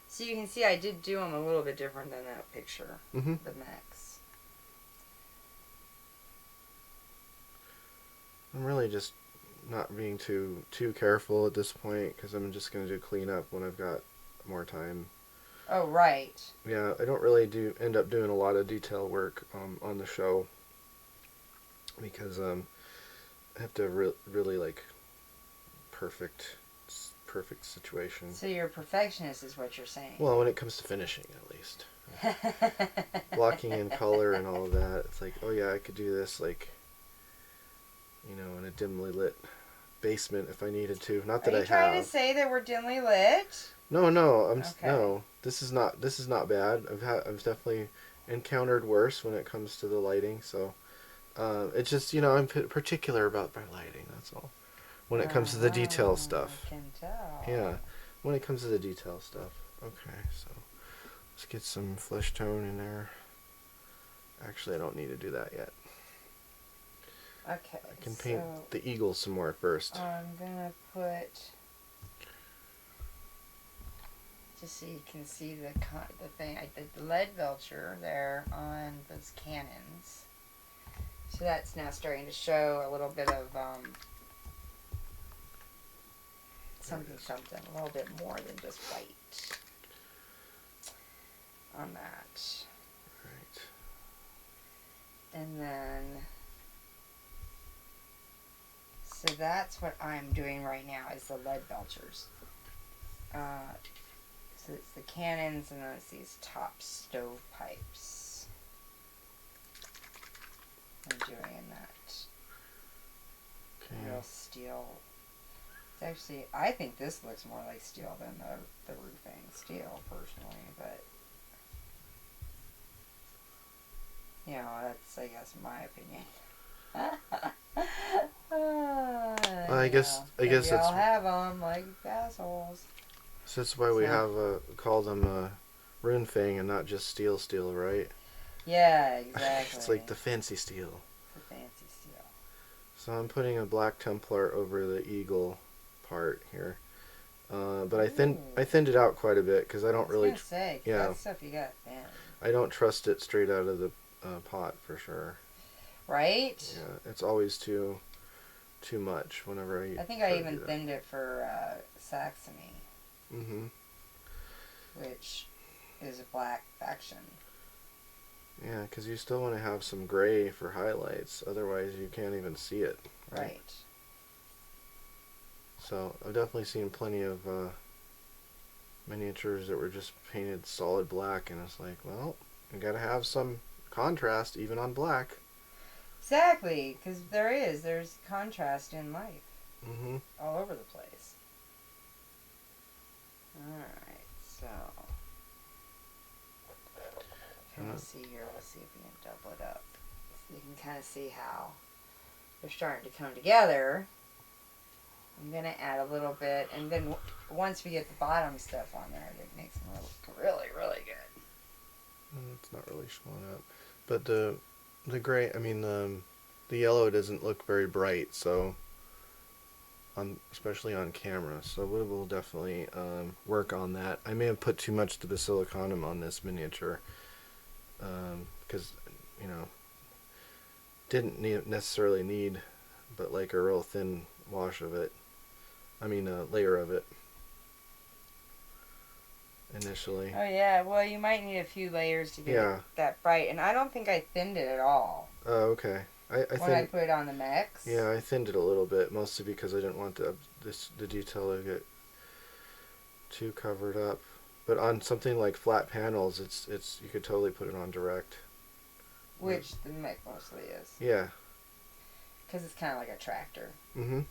So you can see I did do them a little bit different than that picture. Mm-hmm. The mix. I'm really just not being too careful at this point, because I'm just going to do cleanup when I've got more time. Oh, right. Yeah, I don't really end up doing a lot of detail work on the show, because I have to really like perfect situation. So you're a perfectionist is what you're saying. Well, when it comes to finishing, at least. Blocking in color and all of that, it's like, oh yeah, I could do this, like, you know, in a dimly lit basement if I needed to. Not that I have. Are you trying to say that we're dimly lit? No, Okay. no. This is not bad. I've definitely encountered worse when it comes to the lighting. So, it's just, you know, I'm particular about my lighting. That's all. When it comes to the detail stuff. I can tell. Yeah, when it comes to the detail stuff. Okay, so let's get some flesh tone in there. Actually, I don't need to do that yet. Okay. I can paint the eagle some more first. I'm gonna put, just so you can see the thing. I did the lead vulture there on those cannons. So that's now starting to show a little bit of something, a little bit more than just white on that. Right. And then, so that's what I'm doing right now is the lead belchers. So it's the cannons and then it's these top stovepipes. I'm doing in that real steel. It's actually, I think this looks more like steel than the roofing steel personally, but you know, that's, I guess, my opinion. I guess we that's... all have them like assholes. So that's why we have call them rune fang and not just steel, right? Yeah, exactly. It's like the fancy steel. The fancy steel. So I'm putting a black Templar over the eagle part here, but I thinned it out quite a bit because I don't really. I was gonna say, yeah. that stuff you got thin. I don't trust it straight out of the pot for sure. Right. Yeah, it's always too much whenever I. I think I even thinned it for Saxony. Mm-hmm. Which is a black faction. Yeah, because you still want to have some gray for highlights, otherwise you can't even see it. Right. So I've definitely seen plenty of miniatures that were just painted solid black, and it's like, well, you gotta have some contrast even on black. Exactly, because there's contrast in life. Mm-hmm. All over the place. Alright, so let's see here. Let's see if we can double it up. So you can kind of see how they're starting to come together. I'm going to add a little bit, and then once we get the bottom stuff on there, it makes them look really, really good. It's not really showing up. But the gray, I mean, the yellow doesn't look very bright, so... especially on camera, so we will definitely work on that. I may have put too much of the siliconum on this miniature because, you know, didn't necessarily need, but like a real thin wash of it. I mean, a layer of it. initially. Oh yeah, well you might need a few layers to get it Yeah. that bright, and I don't think I thinned it at all Oh, okay. I when I think. put it on the mix. Yeah, I thinned it a little bit, mostly because I didn't want the detail to get too covered up. But on something like flat panels, it's you could totally put it on direct. Which the mix mostly is. Yeah. Because it's kind of like a tractor. Mhm.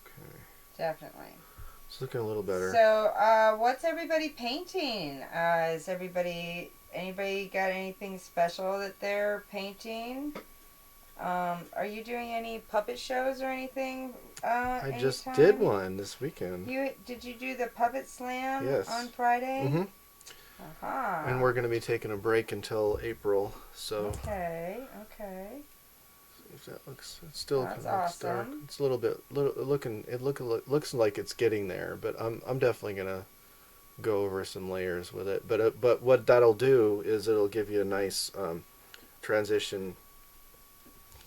Okay. Definitely. It's looking a little better. So, what's everybody painting? Is anybody got anything special that they're painting? Are you doing any puppet shows or anything? I just Anytime? did one this weekend. Did you do the puppet slam Yes. on Friday? Mhm. Uh-huh. And we're going to be taking a break until April, so Okay. if that looks, it still That's kind of looks dark. awesome. It's a little bit looks like it's getting there, but I'm definitely gonna go over some layers with it. But what that'll do is it'll give you a nice transition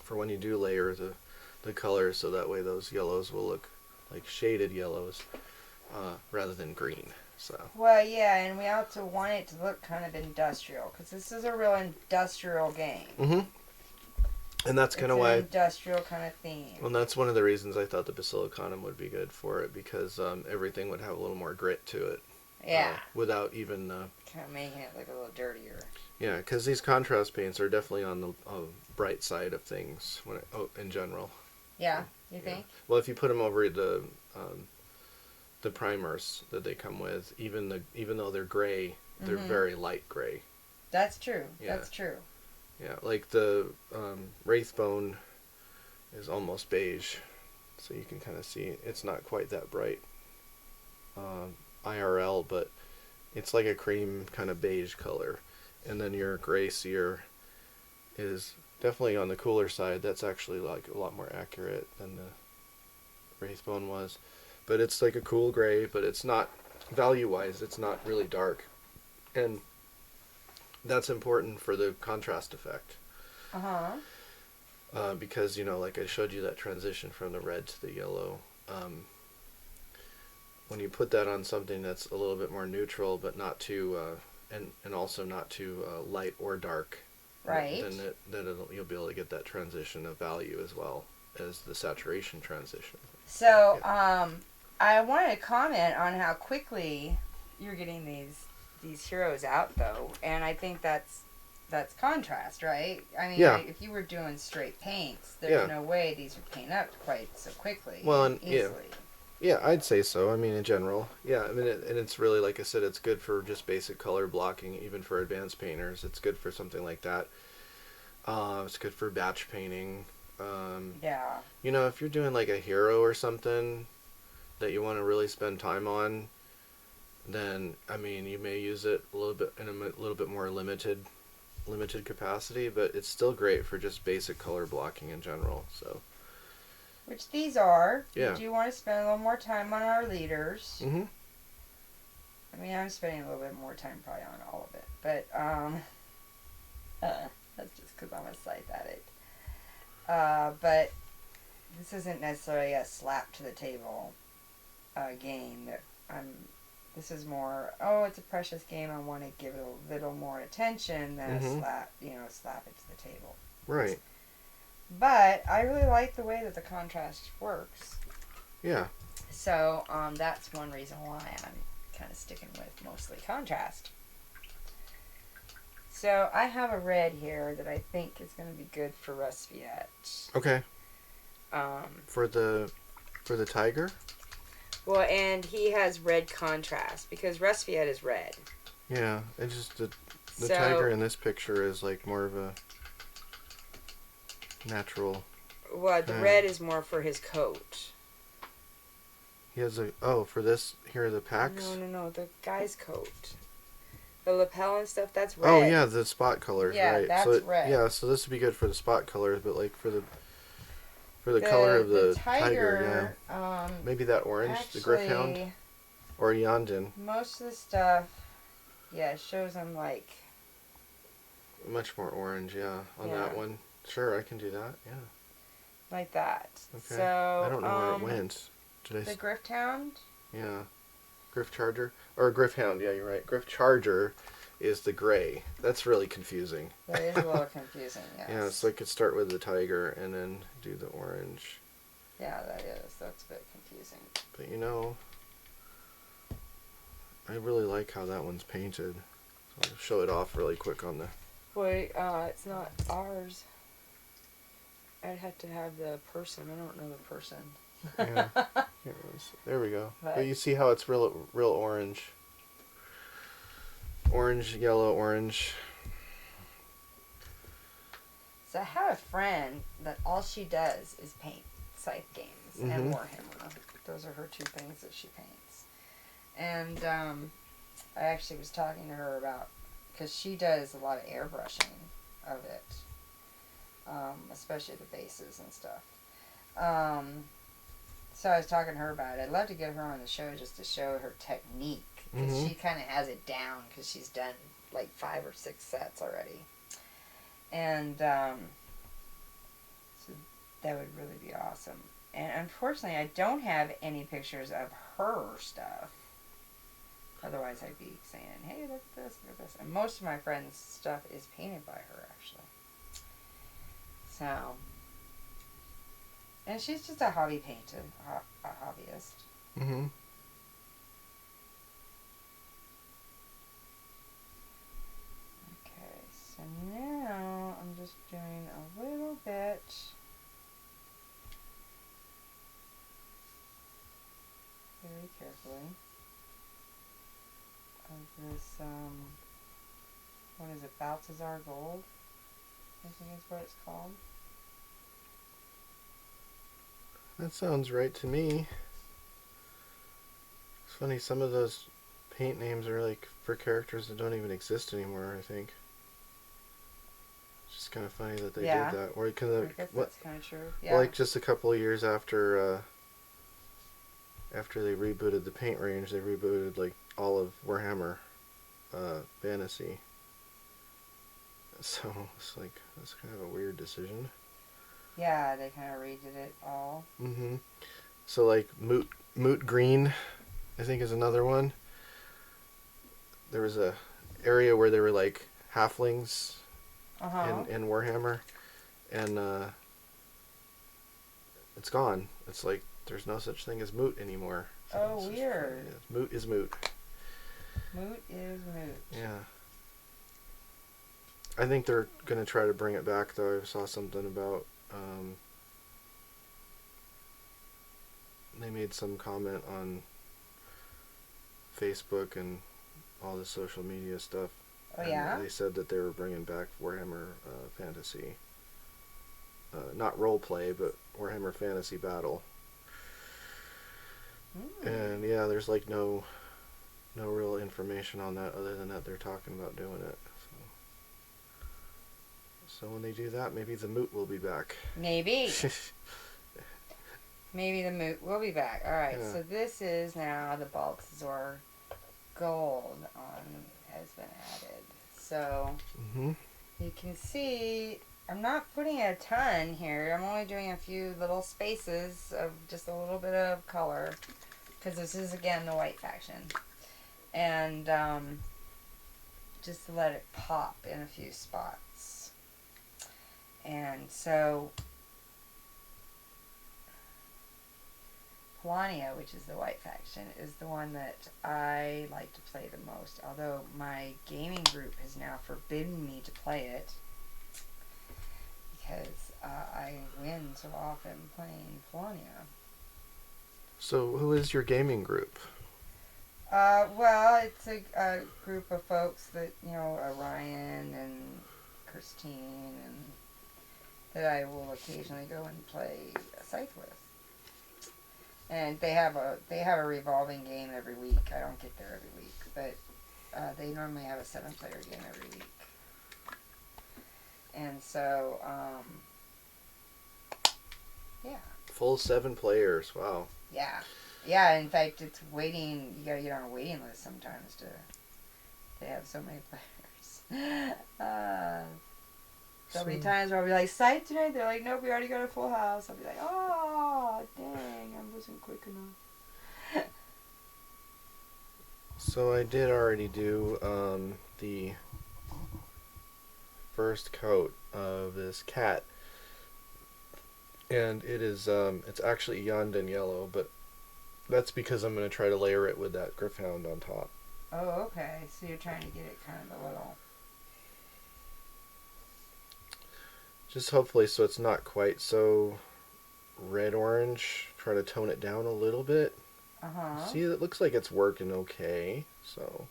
for when you do layer the colors, so that way those yellows will look like shaded yellows rather than green. So. Well, yeah, and we also want it to look kind of industrial, because this is a real industrial game. Mhm. And that's kind of It's why. an industrial kind of theme. Well, that's one of the reasons I thought the basilicanum would be good for it, because everything would have a little more grit to it. Yeah. Without even. Kind of making it look a little dirtier. Yeah, because these contrast paints are definitely on the bright side of things in general. Yeah, you think? Well, if you put them over the primers that they come with, even though they're gray, they're very light gray. That's true. Yeah. That's true. Yeah, like the Wraithbone is almost beige, so you can kind of see it's not quite that bright IRL, but it's like a cream kind of beige color. And then your Gray Seer is definitely on the cooler side. That's actually like a lot more accurate than the Wraithbone was. But it's like a cool gray, but it's not, value-wise, it's not really dark. And that's important for the contrast effect. Because, like I showed you that transition from the red to the yellow. When you put that on something that's a little bit more neutral, but not too, and also not too light or dark, right? Then you'll be able to get that transition of value as well as the saturation transition. So, I wanted to comment on how quickly you're getting these heroes out, though, and I think that's contrast, right? I mean, yeah. If you were doing straight paints, there's no way these would paint up quite so quickly. Well, and easily. Yeah, I'd say so. I mean, in general, yeah. I mean, and it's really, like I said, it's good for just basic color blocking, even for advanced painters. It's good for something like that. It's good for batch painting. Yeah. If you're doing like a hero or something that you want to really spend time on, then I mean, you may use it a little bit in a little bit more limited capacity, but it's still great for just basic color blocking in general. So. Which these are. Yeah. We do want to spend a little more time on our leaders. Mm-hmm. I mean, I'm spending a little bit more time probably on all of it, but that's just because I'm a Scythe addict. But this isn't necessarily a slap to the table game. This is more, it's a precious game. I want to give it a little more attention than a slap it to the table. Right. But I really like the way that the contrast works. Yeah. So that's one reason why I'm kind of sticking with mostly contrast. So I have a red here that I think is going to be good for Rusviet. Okay. For the tiger? Well, and he has red contrast because Rusviet is red. Yeah, it's just the tiger in this picture is like more of a natural. Well, the red is more for his coat. He has for this here are the packs. No, the guy's coat. The lapel and stuff, that's red. Oh yeah, the spot colors, yeah, right? that's red. Yeah, so this would be good for the spot colors, but like for the color of the tiger, yeah. Maybe that orange, actually, the Griffhound, or Yondin. Most of the stuff, it shows them like much more orange, on that one. Sure, I can do that. Yeah. Like that. Okay. So I don't know where it went. Did The Grift Hound? Yeah. Griff Charger? Or Griff Hound, yeah, you're right. Griff Charger is the gray. That's really confusing. That is a little confusing, yes. Yeah, so I could start with the tiger and then do the orange. Yeah, that is. That's a bit confusing. But you know, I really like how that one's painted. So I'll show it off really quick on the... Wait, it's not ours. I'd have to have the person. I don't know the person. Yeah. There we go. But you see how it's real orange. Orange, yellow, orange. So I have a friend that all she does is paint Scythe games and Warhammer. Those are her two things that she paints. And I actually was talking to her about, because she does a lot of airbrushing of it, especially the bases and stuff. So I was talking to her about it. I'd love to get her on the show just to show her technique, because she kind of has it down, because she's done like 5 or 6 sets already. And so that would really be awesome. And unfortunately, I don't have any pictures of her stuff. Otherwise, I'd be saying, hey, look at this, look at this. And most of my friends' stuff is painted by her, actually. So, and she's just a hobby painter, a hobbyist. Mm-hmm. Okay, so now I'm just doing a little bit. Very carefully. Of this, what is it, Balthazar Gold? I think is what it's called. That sounds right to me. It's funny, some of those paint names are like for characters that don't even exist anymore, I think. It's just kind of funny that they did that. Or I guess that's kind of true. Yeah. Like just a couple of years after they rebooted the paint range, they rebooted like all of Warhammer Fantasy. So it's like, that's kind of a weird decision. Yeah, they kind of redid it all. Mm-hmm. So like Moot Green, I think, is another one. There was a area where there were like halflings in Warhammer, and it's gone. It's like there's no such thing as Moot anymore. So oh, weird. Moot is Moot. Moot is Moot. Yeah. I think they're gonna try to bring it back, though. I saw something about they made some comment on Facebook and all the social media stuff. Oh, yeah? They said that they were bringing back Warhammer Fantasy. Not role play, but Warhammer Fantasy Battle. And yeah, there's like no real information on that other than that they're talking about doing it. So when they do that, maybe the Moot will be back. Maybe. Maybe the Moot will be back. Alright, Yeah. so this is now the Balthazar Gold has been added. So you can see I'm not putting a ton here. I'm only doing a few little spaces of just a little bit of color, because this is again the white faction. And just to let it pop in a few spots. And so Polania, which is the white faction, is the one that I like to play the most. Although my gaming group has now forbidden me to play it, because I win so often playing Polania. So who is your gaming group? Well, it's a group of folks that, Ryan and Christine, and that I will occasionally go and play Scythe with. And they have a revolving game every week. I don't get there every week, but they normally have a 7-player game every week. And so, yeah. Full 7 players. Wow. Yeah. Yeah, in fact, it's waiting. You gotta get on a waiting list sometimes to have so many players. There'll be times where I'll be like, Scythe tonight? They're like, nope, we already got a full house. I'll be like, oh, dang, I wasn't quick enough. So I did already do the first coat of this cat, and it is it's actually Yondan yellow, but that's because I'm going to try to layer it with that Griffhound on top. Oh, okay. So you're trying to get it kind of a little... Just hopefully so it's not quite so red-orange. Try to tone it down a little bit. Uh-huh. See, it looks like it's working okay. So,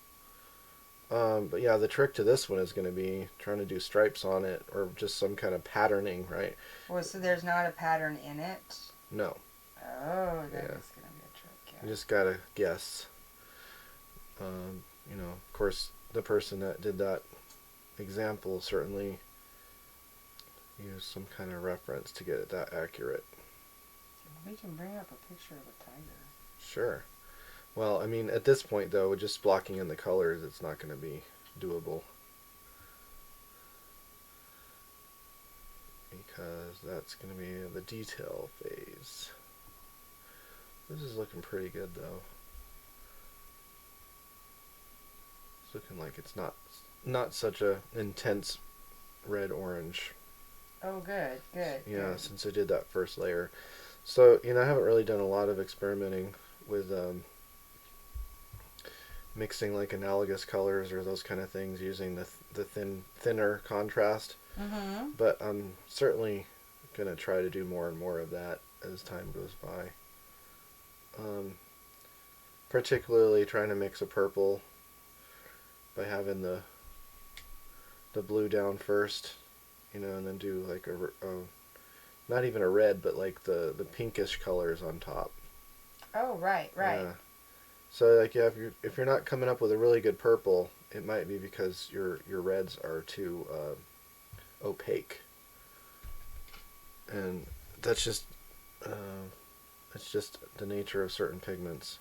but yeah, the trick to this one is going to be trying to do stripes on it or just some kind of patterning, right? Well, so there's not a pattern in it? No. Oh, that Yeah. is going to be a trick, yeah. You just got to guess. You know, of course, the person that did that example certainly used some kind of reference to get it that accurate. We can bring up a picture of a tiger. Sure. Well, I mean, at this point, though, with just blocking in the colors, it's not going to be doable. Because that's going to be the detail phase. This is looking pretty good, though. It's looking like it's not such a intense red-orange. Oh, good, good. Yeah, good. since I did that first layer. So, you know, I haven't really done a lot of experimenting with mixing like analogous colors or those kind of things using the thinner contrast. Mm-hmm. But I'm certainly going to try to do more and more of that as time goes by. Particularly trying to mix a purple by having the blue down first, you know, and then do like a not even a red, but like the pinkish colors on top. Oh, right, right. Yeah. So like, yeah, if you're not coming up with a really good purple, it might be because your reds are too opaque, and that's just the nature of certain pigments.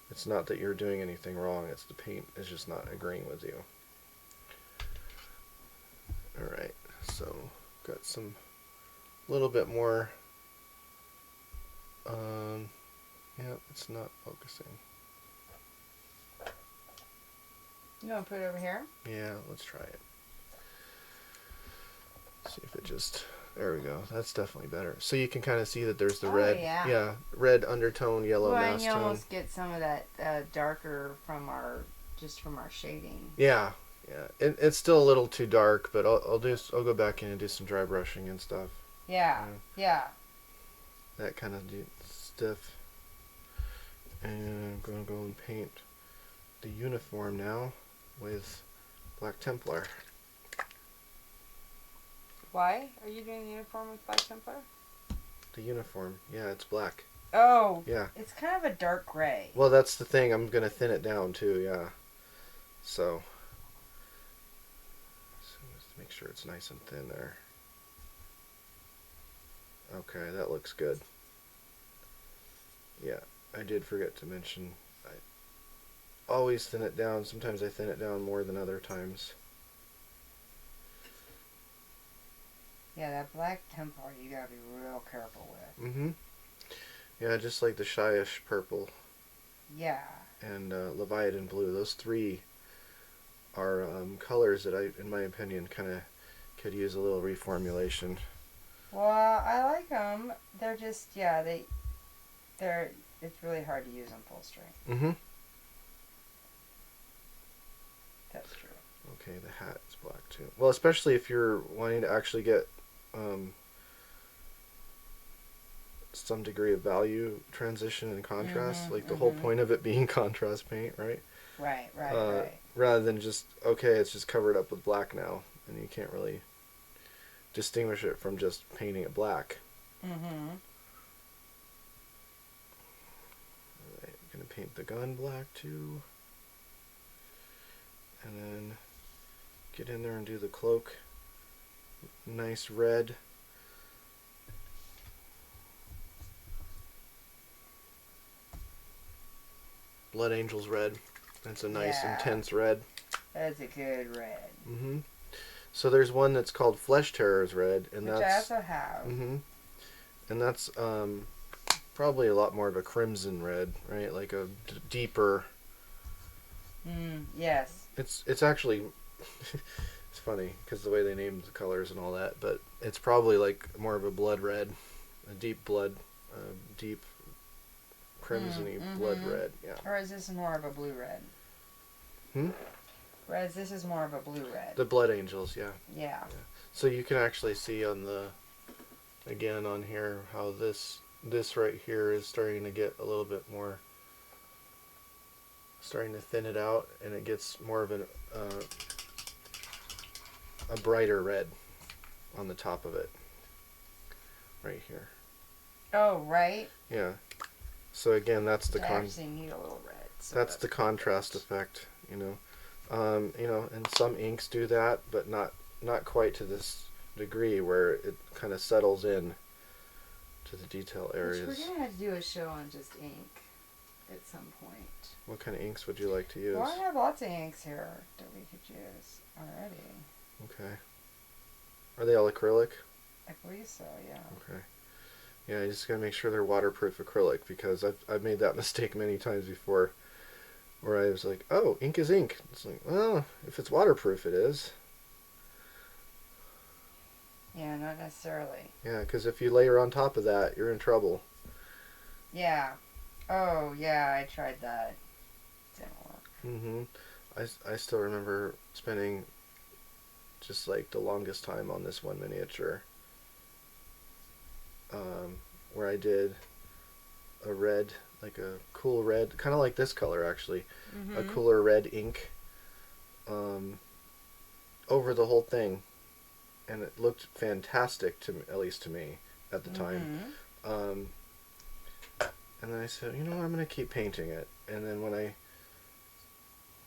It's not that you're doing anything wrong; it's the paint is just not agreeing with you. All right, so got some little bit more. Yeah, it's not focusing. You want to put it over here? Yeah, let's try it. See if it just... There we go. That's definitely better. So you can kind of see that there's the red... Yeah. Red undertone, yellow well, mass and you tone. almost get some of that darker from our shading. Yeah, yeah. It's still a little too dark, but I'll go back in and do some dry brushing and stuff. Yeah, yeah. That kind of stiff. And I'm going to go and paint the uniform now with Black Templar. Why are you doing the uniform with Black Templar? The uniform, yeah, it's black. Oh, yeah. It's kind of a dark gray. Well, that's the thing. I'm going to thin it down too, yeah. So let's make sure it's nice and thin there. Okay, that looks good. Yeah, I did forget to mention I always thin it down. Sometimes I thin it down more than other times. Yeah, that Black Templar you gotta be real careful with. Mm-hmm. Yeah, just like the Shyish purple. Yeah. And Leviathan blue. Those three are colors that in my opinion, kind of could use a little reformulation. Well, I like them. They're just, yeah, it's really hard to use on full strength. Mm-hmm. That's true. Okay, the hat is black too. Well, especially if you're wanting to actually get some degree of value transition and contrast, like the whole point of it being contrast paint, right? Right, right. Rather than just, okay, it's just covered up with black now, and you can't really distinguish it from just painting it black. Mm-hmm. Alright, I'm going to paint the gun black too. And then get in there and do the cloak. Nice red. Blood Angel's red. That's a nice intense red. That's a good red. Mm-hmm. So there's one that's called Flesh Terrors Red, and which I that's also have. and that's probably a lot more of a crimson red, right? Like a deeper. Yes. It's actually it's funny because the way they named the colors and all that, but it's probably like more of a blood red, a deep blood, deep crimsony blood red. Yeah. Or is this more of a blue red? Hmm. Whereas this is more of a blue red. The Blood Angels, yeah. Yeah. So you can actually see on the, again on here, how this right here is starting to get a little bit more, starting to thin it out, and it gets more of a brighter red on the top of it, right here. Oh, right. Yeah. So again, that's the I actually need a little red. So that's the contrast effect, you know. You know, and some inks do that, but not quite to this degree where it kind of settles in to the detail areas. Which we're gonna have to do a show on just ink at some point. What kind of inks would you like to use? Well, I have lots of inks here that we could use already. Okay. Are they all acrylic? I believe so, yeah. Okay. Yeah, you just gotta make sure they're waterproof acrylic, because I've made that mistake many times before, where I was like, oh, ink is ink. It's like, well, if it's waterproof, it is. Yeah, not necessarily. Yeah, because if you layer on top of that, you're in trouble. Yeah. Oh, yeah, I tried that. Didn't work. I still remember spending just like the longest time on this one miniature, where I did a red, like a cool red, kind of like this color actually, a cooler red ink over the whole thing, and it looked fantastic to me, at least to me at the time. And then I said, you know what, I'm gonna keep painting it. And then when I,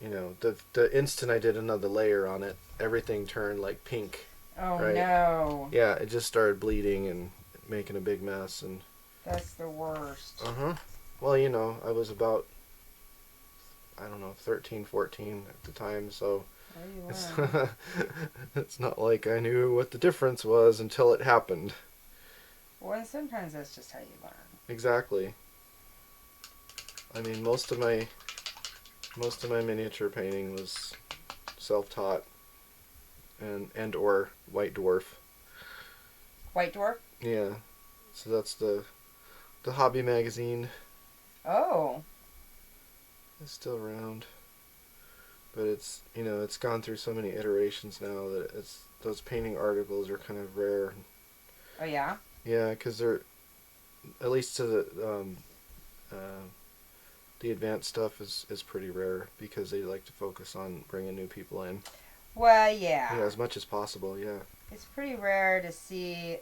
you know, the instant I did another layer on it, everything turned like pink. Oh, right? no. Yeah, it just started bleeding and making a big mess. And that's the worst. Well, you know, I was about, I don't know, 13, 14 at the time, so it's not like I knew what the difference was until it happened. Well, and sometimes that's just how you learn. Exactly. I mean, most of my miniature painting was self-taught, and or White Dwarf. White Dwarf? Yeah. So that's the hobby magazine. Oh. It's still around, but it's, you know, it's gone through so many iterations now that those painting articles are kind of rare. Oh, yeah? Yeah, because they're, at least to the advanced stuff is pretty rare, because they like to focus on bringing new people in. Well, yeah. Yeah, as much as possible, yeah. It's pretty rare to see,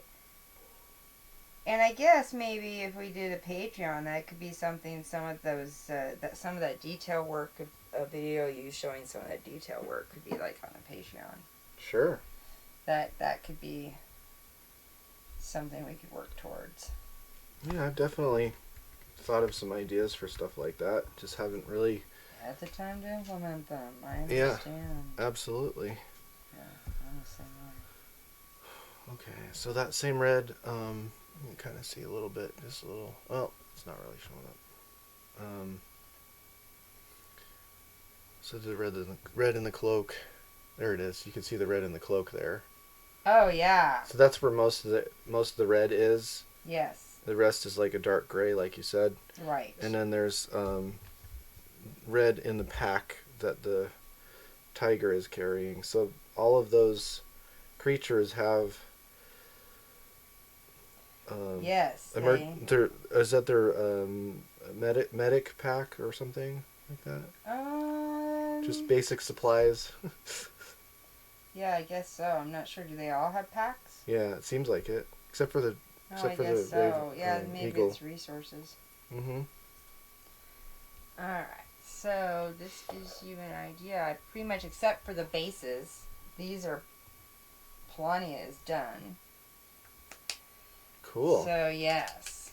and I guess maybe if we did a Patreon, that could be something, some of that detail work, a video you showing some of that detail work could be like on a Patreon. Sure. That could be something we could work towards. Yeah, I've definitely thought of some ideas for stuff like that. Just haven't really had the time to implement them. I understand. Yeah, absolutely. Yeah, I'm the same way. Okay, so that same red, you can kind of see a little bit, just a little. Well, it's not really showing up. So the red in the cloak. There it is. You can see the red in the cloak there. Oh yeah. So that's where most of the red is. Yes. The rest is like a dark gray, like you said. Right. And then there's red in the pack that the tiger is carrying. So all of those creatures have. Yes. Is that their medic pack or something like that? Just basic supplies. Yeah, I guess so. I'm not sure. Do they all have packs? Yeah, it seems like it, except for the. I guess so. Yeah, maybe eagle. It's resources. Alright, so this gives you an idea. Pretty much, except for the bases, these are plenty is done. Cool. So, yes.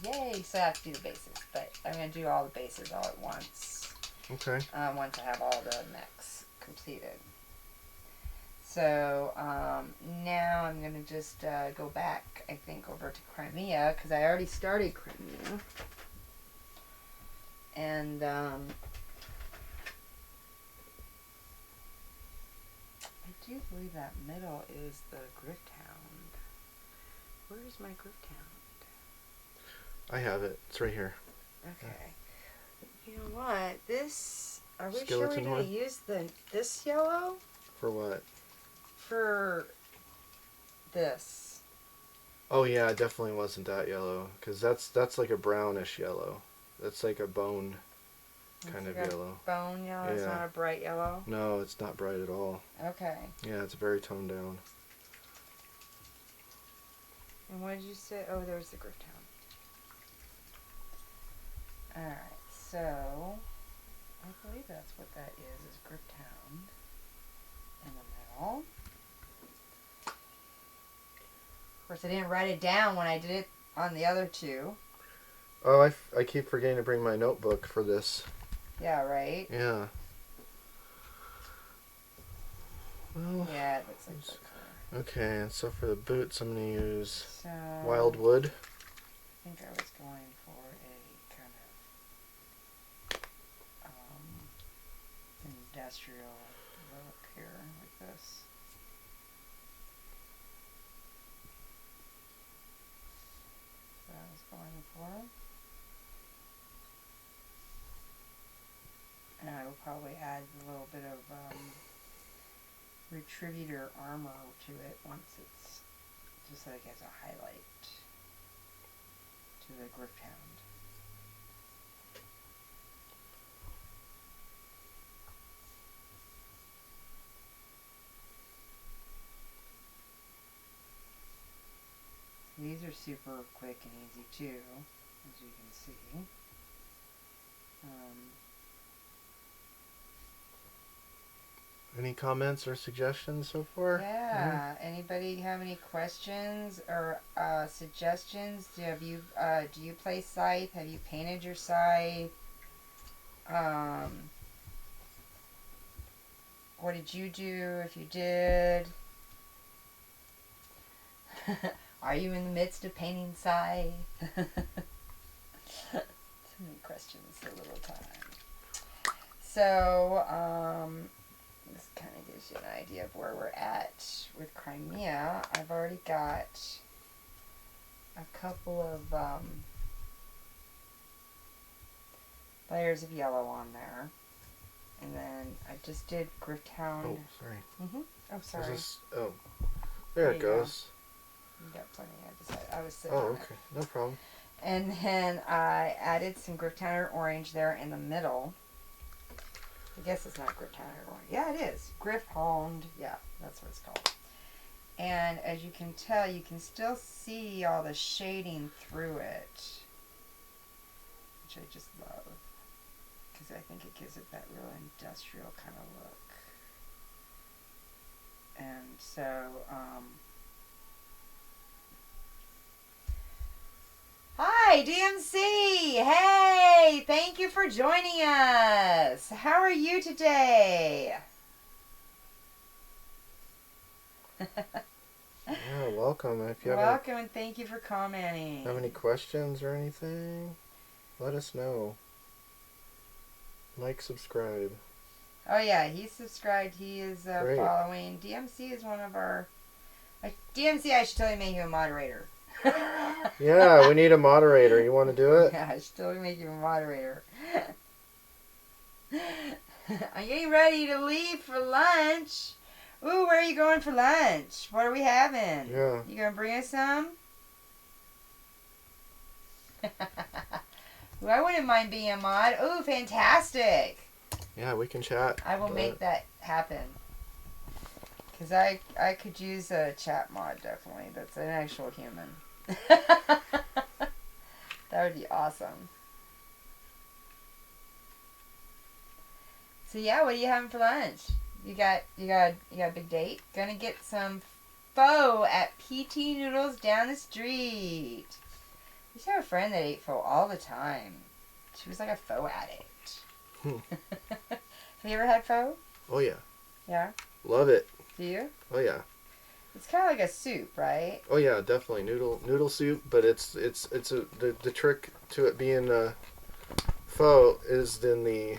Yay! So I have to do the bases, but I'm going to do all the bases all at once. Okay. Once I have all the mechs completed. So now I'm going to just go back, I think, over to Crimea because I already started Crimea. And I do believe that middle is the Grifthound. Where is my Grifthound? I have it. It's right here. Okay. You know what? This, are we sure Skeleton we're going horn? to use this yellow? For what? For this. Oh yeah, it definitely wasn't that yellow, because that's like a brownish yellow. That's like a bone kind of It's like yellow. a bone yellow. It's Yeah. not a bright yellow. No, it's not bright at all. Okay. Yeah, it's very toned down. And what did you say? Oh, there's the Grifthound. Alright, so I believe that's what that is Grifthound in the middle. Of course, I didn't write it down when I did it on the other two. Oh, I keep forgetting to bring my notebook for this. Yeah, right? Yeah. Well, Yeah, it looks like that color. okay, and so for the boots, I'm going to use So, Wildwood. I think I was going for a kind of industrial look here, like this. That I was going for. And I will probably add a little bit of Retributor armor to it once it's just like as a highlight to the Grifthound. These are super quick and easy too, as you can see. Any comments or suggestions so far? Yeah. Anybody have any questions or suggestions? Do you play Scythe? Have you painted your Scythe? What did you do if you did? Are you in the midst of painting Scythe? So many questions, so little time. So, this kind of gives you an idea of where we're at with Crimea. I've already got a couple of layers of yellow on there. And then I just did Grifthound. Oh, sorry. Oh, sorry. Oh, there it There you goes. You got plenty. I was sitting Oh, on okay. No problem. it. And then I added some Grifthound orange there in the middle. I guess it's not Grifthound orange. Yeah, it is. Grifthound. Yeah, that's what it's called. And as you can tell, you can still see all the shading through it, which I just love, because I think it gives it that real industrial kind of look. And so, hi, DMC! Hey! Thank you for joining us! How are you today? Yeah, welcome. If you Welcome and thank you for commenting. have any questions or anything, let us know. Like, subscribe. Oh yeah, he's subscribed. He is Great. following. DMC is one of our... DMC, I should totally make you a moderator. Yeah, we need a moderator. You want to do it? Yeah, I should totally make you a moderator. I'm getting ready to leave for lunch. Ooh, where are you going for lunch? What are we having? Yeah. You gonna bring us some? Ooh, I wouldn't mind being a mod. Ooh, fantastic. Yeah, we can chat. I will make that happen. Because I could use a chat mod, definitely. That's an actual human. That would be awesome. So yeah, what are you having for lunch? You got a big date? Gonna get some pho at PT Noodles down the street. I used to have a friend that ate pho all the time. She was like a pho addict. Have you ever had pho? Oh, yeah. Yeah? Love it. Do you? Oh yeah. It's kind of like a soup, right? Oh yeah, definitely noodle soup. But the trick to it being pho is in the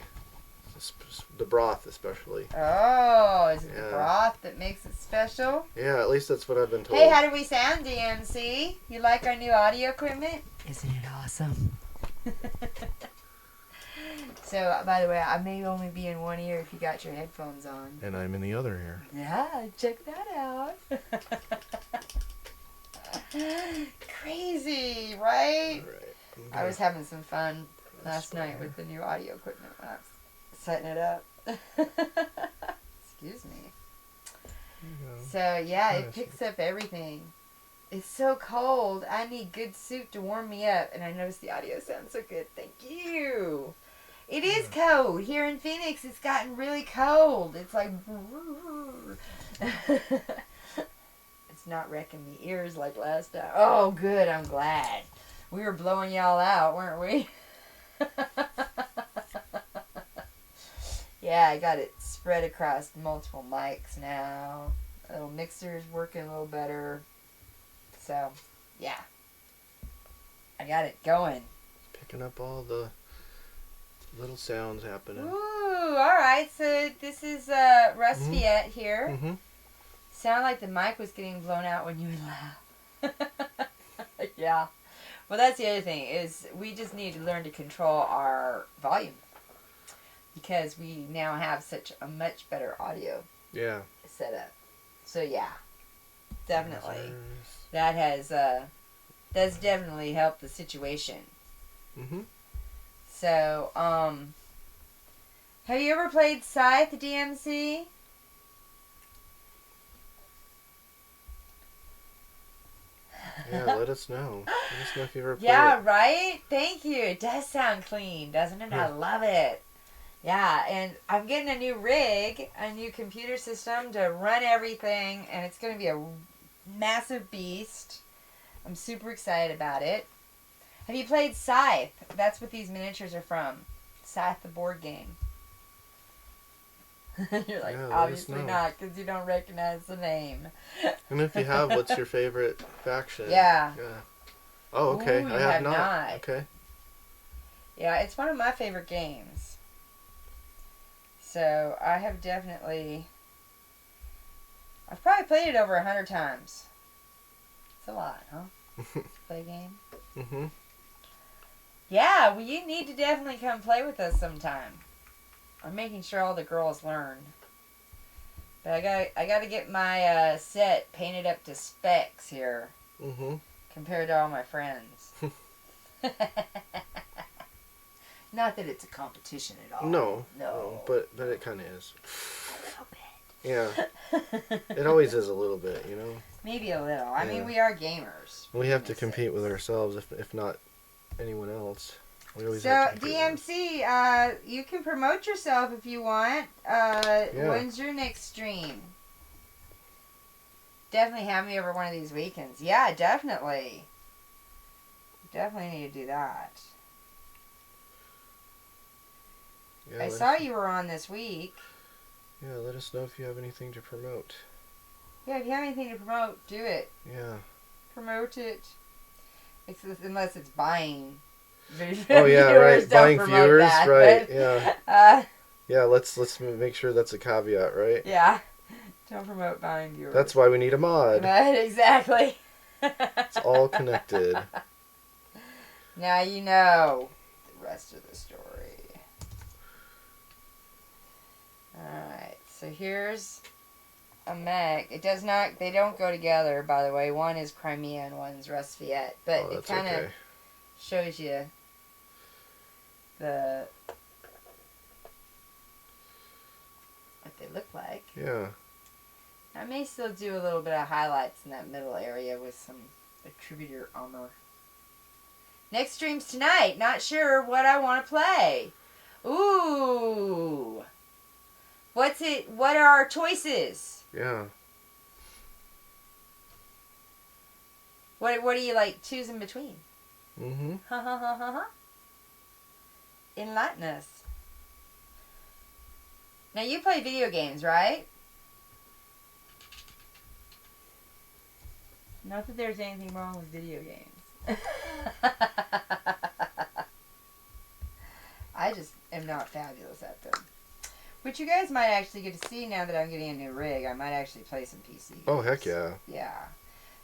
broth especially. Oh, is it the Yeah. broth that makes it special? Yeah, at least that's what I've been told. Hey, how do we sound, DMC? You like our new audio equipment? Isn't it awesome? So, by the way, I may only be in one ear if you got your headphones on. And I'm in the other ear. Yeah, check that out. Crazy, right? All right. I was having some fun last night with the new audio equipment when I was setting it up. Excuse me. So, yeah, it picks up everything. It's so cold. I need good soup to warm me up. And I noticed the audio sounds so good. Thank you. It is cold. Here in Phoenix, it's gotten really cold. It's like... It's not wrecking me ears like last time. Oh, good. I'm glad. We were blowing y'all out, weren't we? Yeah, I got it spread across multiple mics now. The little mixer's working a little better. So, yeah. I got it going. Picking up all the little sounds happening. Ooh, alright. So, this is Russ Fiat here. Mm-hmm. Sounded like the mic was getting blown out when you would laugh. Yeah. Well, that's the other thing, is we just need to learn to control our volume. Because we now have such a much better audio setup. So, yeah. Definitely. That has, that's definitely helped the situation. Mm-hmm. So, have you ever played Scythe, DMC? Yeah, let us know. Let us know if you ever played Yeah, right? Thank you. It does sound clean, doesn't it? I love it. Yeah, and I'm getting a new rig, a new computer system to run everything, and it's going to be a massive beast. I'm super excited about it. Have you played Scythe? That's what these miniatures are from. Scythe, the board game. You're like, obviously not, because you don't recognize the name. And if you have, what's your favorite faction? Yeah. Oh, okay. Ooh, I have not. Okay. Yeah, it's one of my favorite games. So, I have definitely... I've probably played it over 100 times. It's a lot, huh? To play a game. Mm-hmm. Yeah, well, you need to definitely come play with us sometime. I'm making sure all the girls learn. But I got to get my set painted up to specs here. Mm-hmm. Compared to all my friends. Not that it's a competition at all. No. But it kind of is. A little bit. Yeah. It always is a little bit, you know? Maybe a little. I mean, we are gamers. We have to compete with ourselves, if not anyone else. We always so, have to DMC, you can promote yourself if you want. When's your next stream? Definitely have me over one of these weekends. Yeah, definitely. Definitely need to do that. Yeah, I saw you were on this week. Yeah, let us know if you have anything to promote. Yeah, if you have anything to promote, do it. Yeah. Promote it. Unless it's buying. Oh yeah, right. Buying viewers, that, right? But, yeah. Yeah, let's make sure that's a caveat, right? Yeah. Don't promote buying viewers. That's why we need a mod. Right, exactly. It's all connected. Now you know the rest of the story. Alright, so here's a mech. It does not, they don't go together, by the way. One is Crimea and one's Russ Fiat. But it kind of shows you what they look like. Yeah. I may still do a little bit of highlights in that middle area with some attributor armor. Next stream's tonight. Not sure what I want to play. Ooh. What are our choices? Yeah. What do you like choosing between? Mm-hmm. Ha ha ha ha ha. Enlighten us. Now you play video games, right? Not that there's anything wrong with video games. I just am not fabulous at them. Which you guys might actually get to see now that I'm getting a new rig. I might actually play some PC games. Oh, heck yeah. Yeah.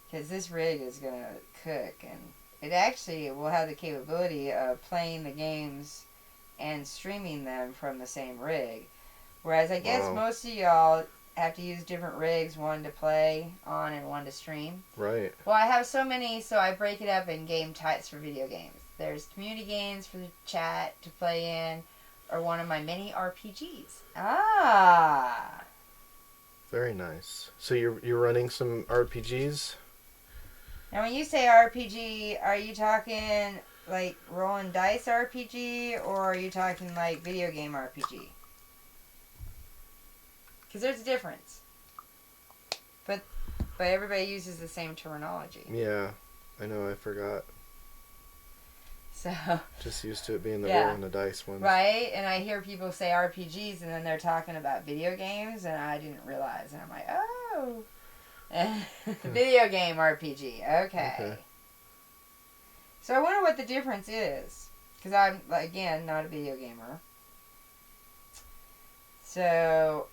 Because this rig is going to cook. And it actually will have the capability of playing the games and streaming them from the same rig. Whereas I guess Wow. most of y'all have to use different rigs, one to play on and one to stream. Right. Well, I have so many, so I break it up in game types for video games. There's community games for the chat to play in, or one of my mini RPGs. Ah! Very nice. So you're running some RPGs? Now, when you say RPG, are you talking like rolling dice RPG, or are you talking like video game RPG? Because there's a difference. But everybody uses the same terminology. Yeah, I know. I forgot. So. Just used to it being the Yeah. roll and the dice ones. Right? And I hear people say RPGs, and then they're talking about video games, and I didn't realize. And I'm like, oh. Video game RPG. Okay. So I wonder what the difference is. Because I'm, again, not a video gamer. So,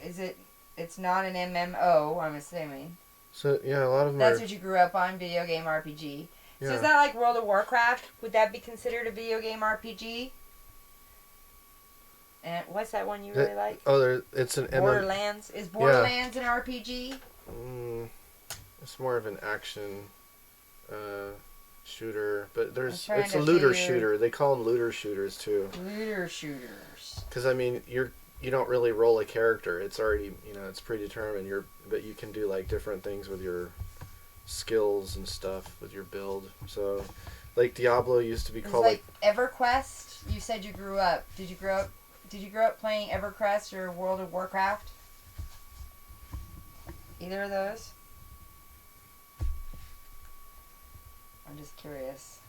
it's not an MMO, I'm assuming. So, yeah, a lot of them That's are... what you grew up on, video game RPG. Yeah. So is that like World of Warcraft? Would that be considered a video game RPG? And what's that one you really like? Oh, it's an Borderlands. Is Borderlands an RPG? It's more of an action shooter, but it's trying a to looter figure- shooter. They call them looter shooters too. Looter shooters. Because I mean, you don't really roll a character. It's already it's predetermined. But you can do like different things with your skills and stuff with your build. So, like Diablo used to be It's called like EverQuest. You said you grew up. Did you grow up playing EverQuest or World of Warcraft? Either of those? I'm just curious.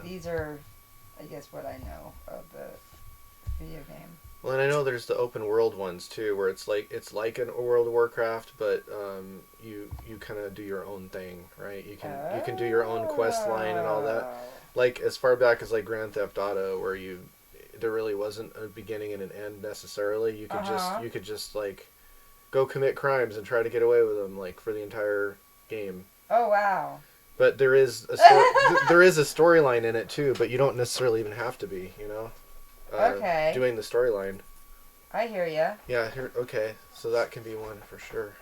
These are, I guess, what I know of the video game. Well, and I know there's the open world ones too, where it's like a World of Warcraft, but you kind of do your own thing, right? You can do your own quest line and all that. Like as far back as like Grand Theft Auto, where there really wasn't a beginning and an end necessarily. You could just like go commit crimes and try to get away with them like for the entire game. Oh wow. But there is a storyline in it too, but you don't necessarily even have to be, Okay. doing the storyline. I hear ya. Yeah, okay. So that can be one for sure.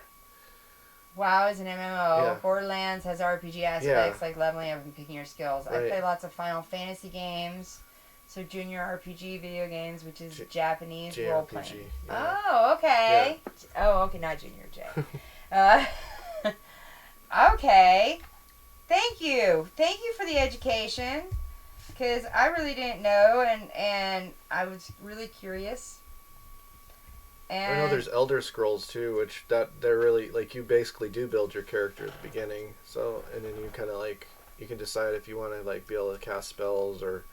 WoW is an MMO. Yeah. Borderlands has RPG aspects like leveling up and picking your skills. I Right. play lots of Final Fantasy games. So junior RPG video games, which is Japanese role playing. JRPG. Yeah. Oh, okay. Oh, okay, not junior J. Okay. Thank you for the education, because I really didn't know, and I was really curious. And I know there's Elder Scrolls too, which they're really like you basically do build your character at the beginning. So and then you kind of like you can decide if you want to like be able to cast spells or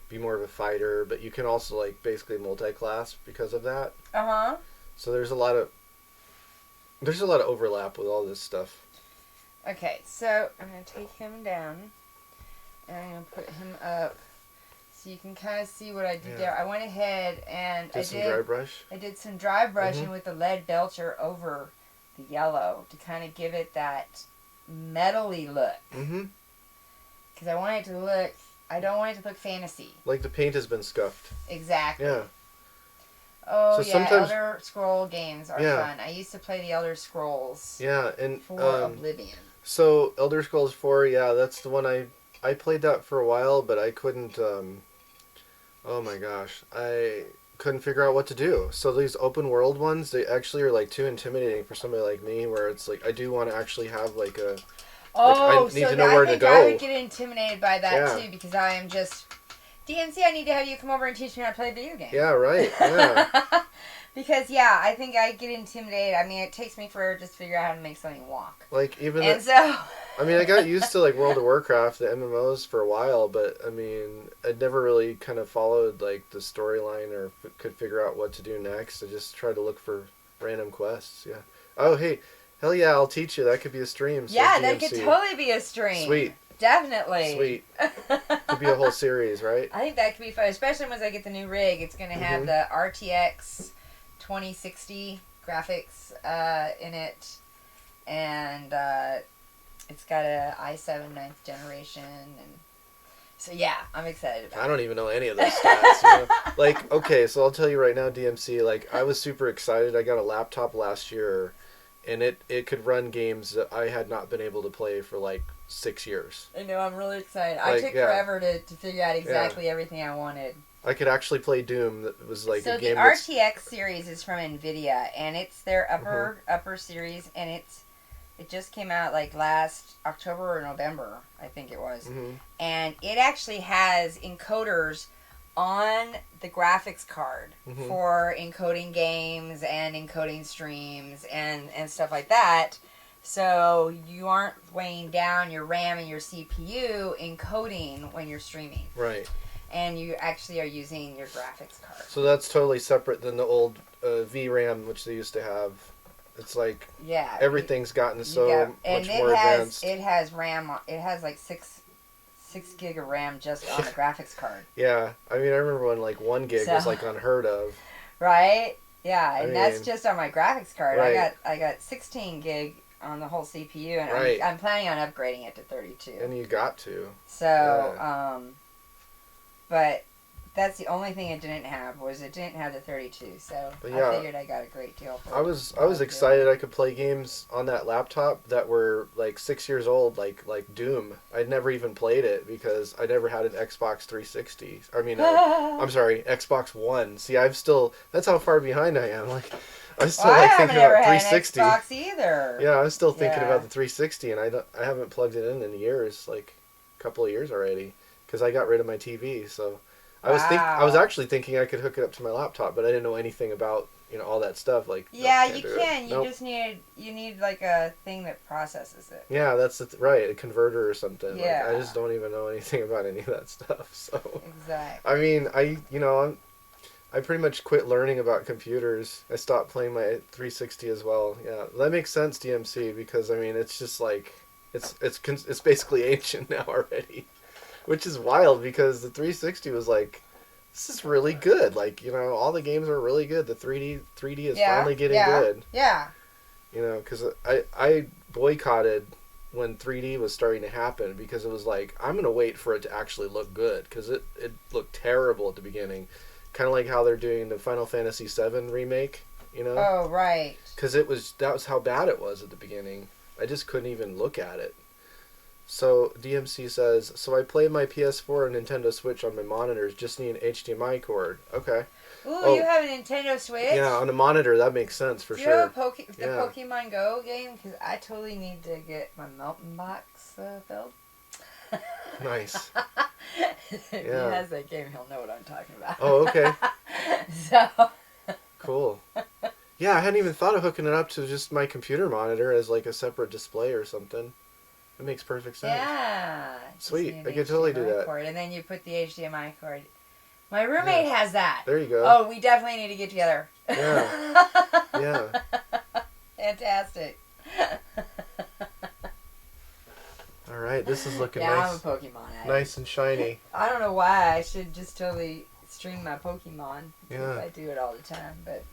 be more of a fighter, but you can also like basically multi-class because of that. So there's a lot of overlap with all this stuff. Okay, so I'm going to take him down, and I'm going to put him up, so you can kind of see what I did there. I went ahead and Did some dry brush? I did some dry brushing with the lead belcher over the yellow to kind of give it that metally look. Because I want it to look, I don't want it to look fantasy. Like the paint has been scuffed. Exactly. Yeah. Oh, So yeah, sometimes- Elder Scroll games are fun. I used to play the Elder Scrolls Yeah, and for Oblivion. So Elder Scrolls 4, yeah, that's the one I played that for a while, but I couldn't oh my gosh, I couldn't figure out what to do. So these open world ones, they actually are like too intimidating for somebody like me, where it's like I do want to actually have like a Oh, I need so to know I where to think go. I would get intimidated by that Yeah. too, because I am just DMC. I need to have you come over and teach me how to play video games. Yeah, right. Yeah. Because I think I get intimidated. I mean, it takes me forever just to figure out how to make something walk. Like even And so I mean, I got used to like World of Warcraft, the MMOs for a while, but I mean, I never really kind of followed like the storyline or could figure out what to do next. I just tried to look for random quests. Yeah. Oh, hey, Hell yeah, I'll teach you. That could be a stream. Says Yeah, that DMC. could totally be a stream. Sweet. Definitely. Sweet. Could be a whole series, right? I think that could be fun, especially once I get the new rig. It's going to have the RTX 2060 graphics in it, and it's got a i7 9th generation, and so yeah, I'm excited about it. I don't even know any of those stats. You know? Like, okay, so I'll tell you right now, DMC, like, I was super excited. I got a laptop last year, and it could run games that I had not been able to play for, like, 6 years. I know, I'm really excited. Like, I took forever to figure out exactly everything I wanted. I could actually play Doom. That was like a game. So the RTX series is from NVIDIA, and it's their upper series, and it just came out like last October or November, I think it was. And it actually has encoders on the graphics card for encoding games and encoding streams and stuff like that. So you aren't weighing down your RAM and your CPU encoding when you're streaming. Right. And you actually are using your graphics card. So that's totally separate than the old VRAM, which they used to have. It's like everything's gotten so much more advanced. It has RAM. It has like six gig of RAM just on the graphics card. Yeah, I mean, I remember when like 1 gig was like unheard of. Right. Yeah, and that's just on my graphics card. Right. I got 16 gig on the whole CPU, and I'm planning on upgrading it to 32. And you got to. So, but that's the only thing it didn't have was it didn't have the 32. So I figured I got a great deal for it. I was excited I could play games on that laptop that were like 6 years old, like Doom. I'd never even played it because I never had an Xbox 360. I mean, I'm sorry, Xbox One. See, that's how far behind I am. Like, I'm still thinking about 360. I haven't Xbox either. Yeah, I'm still thinking about the 360, and I haven't plugged it in years, like a couple of years already, because I got rid of my TV. So I was actually thinking I could hook it up to my laptop, but I didn't know anything about all that stuff. Like you can. You just need like a thing that processes it. Yeah, that's right, a converter or something. Yeah, like, I just don't even know anything about any of that stuff. So exactly. I mean, I pretty much quit learning about computers. I stopped playing my 360 as well. Yeah, that makes sense, DMC, because I mean, it's just like it's basically ancient now already, which is wild because the 360 was like, this is really good. Like, all the games are really good. The 3D is finally getting good. Yeah. Because I boycotted when 3D was starting to happen because it was like, I'm gonna wait for it to actually look good because it looked terrible at the beginning. Kind of like how they're doing the Final Fantasy VII remake, Oh, right. Because that was how bad it was at the beginning. I just couldn't even look at it. So DMC says, so I play my PS4 and Nintendo Switch on my monitors. Just need an HDMI cord. Okay. Ooh, you have a Nintendo Switch? Yeah, on a monitor that makes sense for sure. You have the Pokemon Go game? Because I totally need to get my Melton box filled. Nice. If he has that game, he'll know what I'm talking about. Oh, okay. So. Cool. Yeah, I hadn't even thought of hooking it up to just my computer monitor as like a separate display or something. It makes perfect sense. Yeah. Sweet. I could totally do that. Cord, and then you put the HDMI cord. My roommate has that. There you go. Oh, we definitely need to get together. Yeah. Yeah. Fantastic. All right, this is looking nice. Yeah, I'm a Pokemon addict. Nice and shiny. I don't know why. I should just totally stream my Pokemon. Yeah. I do it all the time, but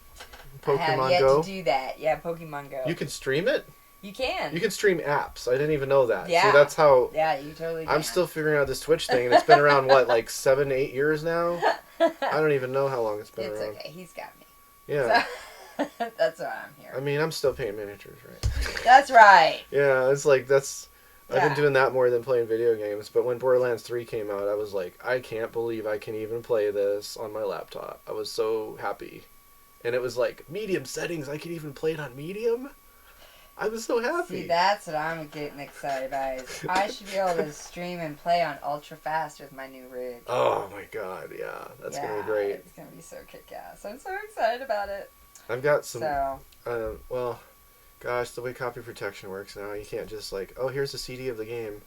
Pokemon I have yet Go? to do that. Yeah, Pokemon Go. You can stream it? You can. You can stream apps. I didn't even know that. Yeah. See, that's how... Yeah, you totally can. I'm still figuring out this Twitch thing, and it's been around, what, like 7, 8 years now? I don't even know how long it's been around. It's okay. He's got me. Yeah. So, that's why I'm here. I mean, I'm still painting miniatures, right? That's right. Yeah, it's like, I've been doing that more than playing video games, but when Borderlands 3 came out, I was like, I can't believe I can even play this on my laptop. I was so happy. And it was like, medium settings, I can even play it on medium? I was so happy. See, that's what I'm getting excited about. Is I should be able to stream and play on ultra fast with my new rig. Oh my god, yeah. That's going to be great. It's going to be so kick-ass. I'm so excited about it. I've got some... So... well, gosh, the way copy protection works now, you can't just like, oh, here's a CD of the game.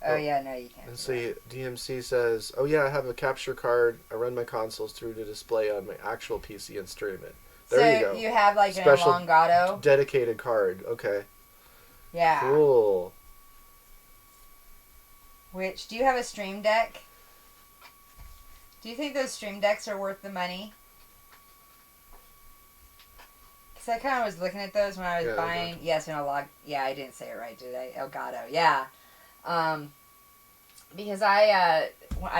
Oh, yeah, no, you can't. And see, DMC says, oh yeah, I have a capture card. I run my consoles through to display on my actual PC and stream it. There you go. You have like Special an elongato. dedicated card. Okay. Yeah. Cool. Do you have a Stream Deck? Do you think those Stream Decks are worth the money? Because I kind of was looking at those when I was buying. Elgato. Yes, yeah, I didn't say it right, did I? Elgato, yeah. Because I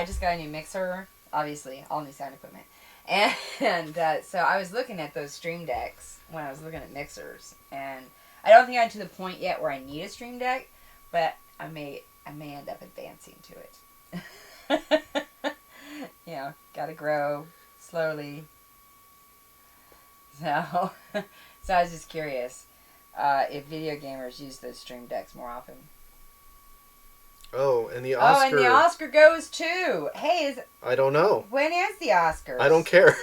just got a new mixer, obviously, all new sound equipment. And so I was looking at those Stream Decks when I was looking at mixers. And I don't think I'm to the point yet where I need a Stream Deck, but I may end up advancing to it. You know, gotta grow slowly. So, so I was just curious if video gamers use those Stream Decks more often. Oh, and the Oscar. Oh, and the Oscar goes too. Hey, I don't know. when is the Oscars? I don't care.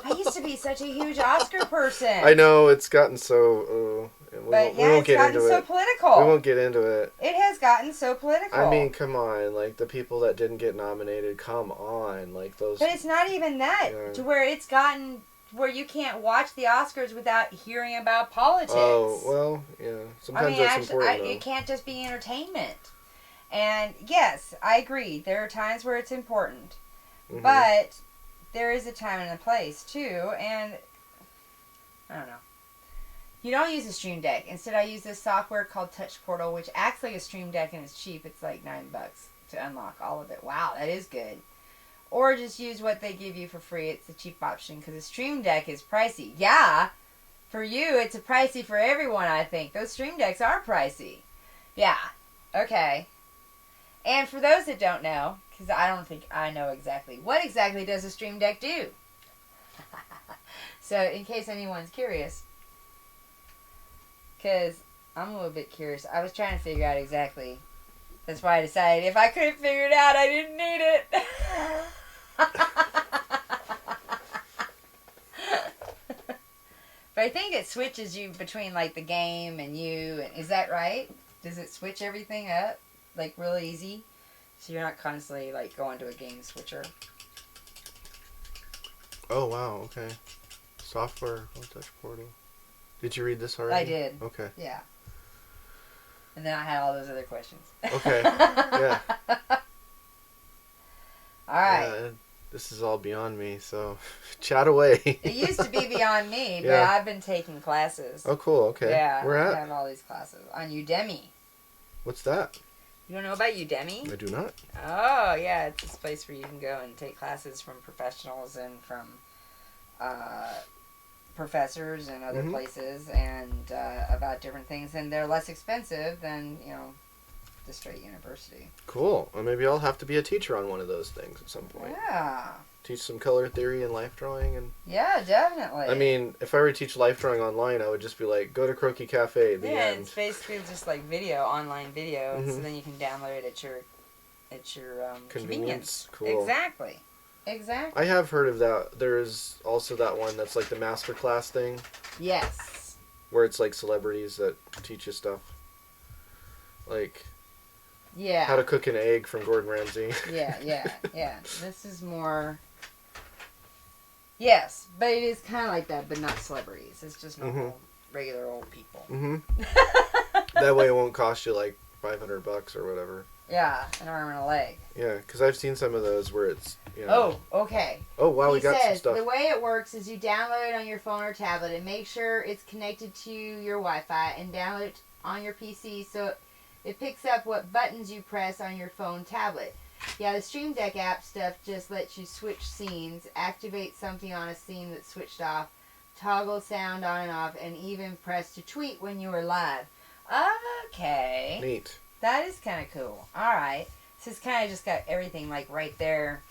I used to be such a huge Oscar person. I know, it's gotten so... we won't get into so it. political. We won't get into it. It has gotten so political. I mean, come on. Like, the people that didn't get nominated, come on. Like, those... But it's not even that. Yeah. To where it's gotten... where you can't watch the Oscars without hearing about politics. Oh, well, yeah. Sometimes that's important, though. It can't just be entertainment. And, yes, I agree. There are times where it's important. Mm-hmm. But there is a time and a place, too. And, I don't know. You don't use a Stream Deck. Instead, I use this software called Touch Portal, which acts like a Stream Deck, and it's cheap. It's like $9 to unlock all of it. Wow, that is good. Or just use what they give you for free. It's the cheap option because the Stream Deck is pricey. Yeah, for you, it's pricey for everyone, I think. Those Stream Decks are pricey. Yeah, okay. And for those that don't know, because I don't think I know exactly, what exactly does a Stream Deck do? So, in case anyone's curious, because I'm a little bit curious. I was trying to figure out exactly. That's why I decided if I couldn't figure it out, I didn't need it. But I think it switches you between, like, the game and you. Is that right? Does it switch everything up, like, real easy? So you're not constantly, like, going to a game switcher. Oh, wow, okay. Software called Touch Portal. Did you read this already? I did. Okay. Yeah. And then I had all those other questions. Okay. Yeah. All right. Yeah, this is all beyond me, so chat away. It used to be beyond me, but Yeah. I've been taking classes. Oh, cool. Okay. Yeah. Where I at? have all these classes on Udemy. What's that? You don't know about Udemy? I do not. Oh, yeah. It's this place where you can go and take classes from professionals and from professors and other Mhm. places and about different things. And they're less expensive than, the straight university. Cool. Well, maybe I'll have to be a teacher on one of those things at some point. Yeah. Teach some color theory and life drawing. And Yeah, definitely. I mean, if I were to teach life drawing online, I would just be like, go to Croaky Cafe, the yeah, end. it's basically just like video, online video, so Mhm. then you can download it at your convenience. Cool. Exactly. I have heard of that. There is also that one that's like the masterclass thing, Yes. where it's like celebrities that teach you stuff. Like Yeah. how to cook an egg from Gordon Ramsay. yeah. This is more. Yes, but it is kind of like that, but not celebrities. It's just normal, regular old people. Mm-hmm. That way it won't cost you like $500 or whatever. Yeah, an arm and a leg. Yeah, because I've seen some of those where it's, you know. Oh, okay. Oh, wow, we got some says, stuff. the way it works is you download it on your phone or tablet and make sure it's connected to your Wi-Fi and download it on your PC so it picks up what buttons you press on your phone tablet. Yeah, the Stream Deck app stuff just lets you switch scenes, activate something on a scene that's switched off, toggle sound on and off, and even press to tweet when you are live. Okay. Neat. That is kind of cool. Alright. So it's kind of just got everything like right there.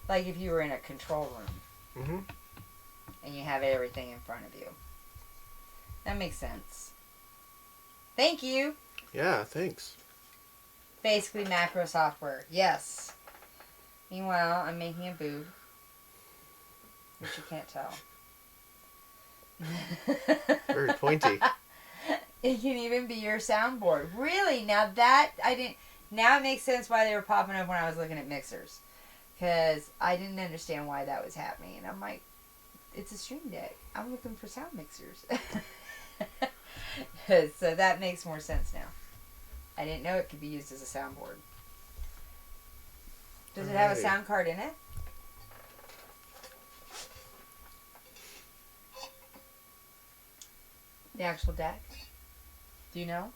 Like if you were in a control room. Mm-hmm. And you have everything in front of you. That makes sense. Thank you. Yeah, thanks. Basically macro software. Yes. Meanwhile, I'm making a boob. Which you can't tell. Very pointy. It can even be your soundboard. Really? Now that I didn't... Now it makes sense why they were popping up when I was looking at mixers. Because I didn't understand why that was happening. And I'm like, it's a stream deck. I'm looking for sound mixers. So that makes more sense now. I didn't know it could be used as a soundboard. Does it have a sound card in it? The actual deck? Do you know?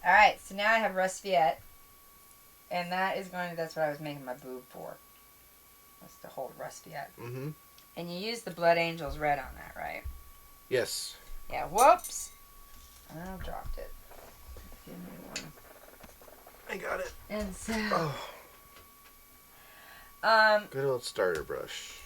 Alright, so now I have Rusviet. And that's what I was making my boob for. That's to hold Rusviet. Mm-hmm. And you use the Blood Angels red on that, right? Yes. Yeah, whoops. I dropped it. Give me one. I got it. And so... Good old starter brush.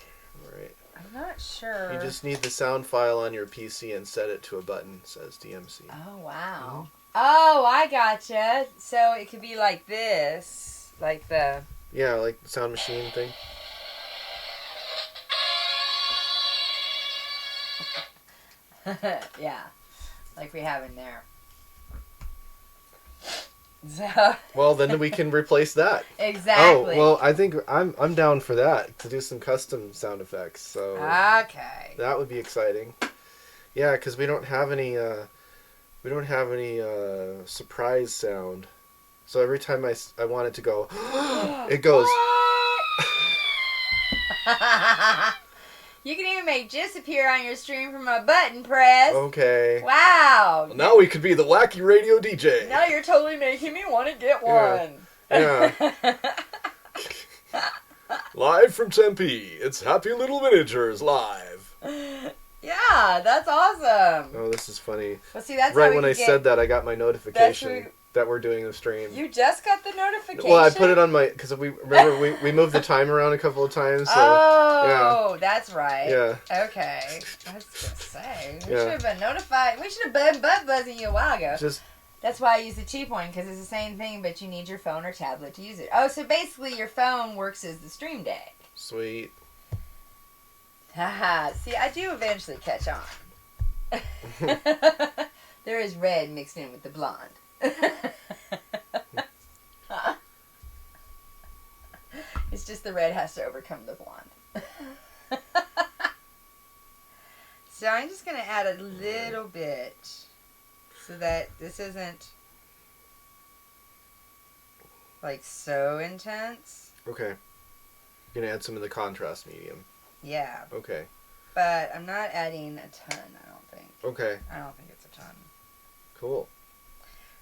Alright. I'm not sure. You just need the sound file on your PC and set it to a button, says DMC. Oh, wow. Mm-hmm. Oh, I gotcha. So it could be like this. Like the... Yeah, like the sound machine thing. Yeah. Like we have in there. So... Well, then we can replace that. Exactly. Oh, well, I think I'm down for that, to do some custom sound effects. So okay. that would be exciting. Yeah, because we don't have any surprise sound. So every time I want it to go, it goes. You can even make GIFs appear on your stream from a button press. Okay. Wow. Now we could be the wacky radio DJ. Now you're totally making me want to get one. Yeah. Live from Tempe, it's Happy Little Miniatures live. Yeah, that's awesome. Oh, this is funny. Well, see, that's right when I said that, I got my notification that we're doing the stream. You just got the notification? Well, I put it on my... Because we moved the time around a couple of times. So, oh, yeah. That's right. Yeah. Okay. I was going to say. We should have been notified. We should have been butt buzzing you a while ago. That's why I use the cheap one, because it's the same thing, but you need your phone or tablet to use it. Oh, so basically your phone works as the stream deck. Sweet. Haha. See, I do eventually catch on. There is red mixed in with the blonde. It's just the red has to overcome the blonde. So I'm just going to add a little bit so that this isn't like so intense. Okay. You're going to add some of the contrast medium. Yeah. Okay. But I'm not adding a ton, I don't think. Okay. I don't think it's a ton. Cool.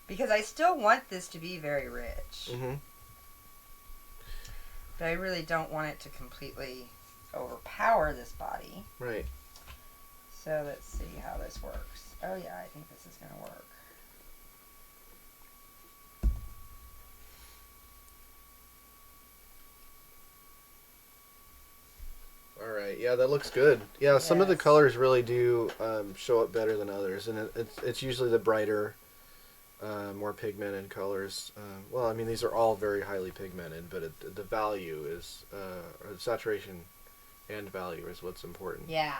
Because I still want this to be very rich. Mm-hmm. But I really don't want it to completely overpower this body. Right. So let's see how this works. Oh yeah, I think this is going to work. Alright, yeah, that looks good. Yeah, some of the colors really do show up better than others. And it's usually the brighter... more pigmented colors. Well, I mean, these are all very highly pigmented, but the value is, or the saturation and value is what's important. Yeah.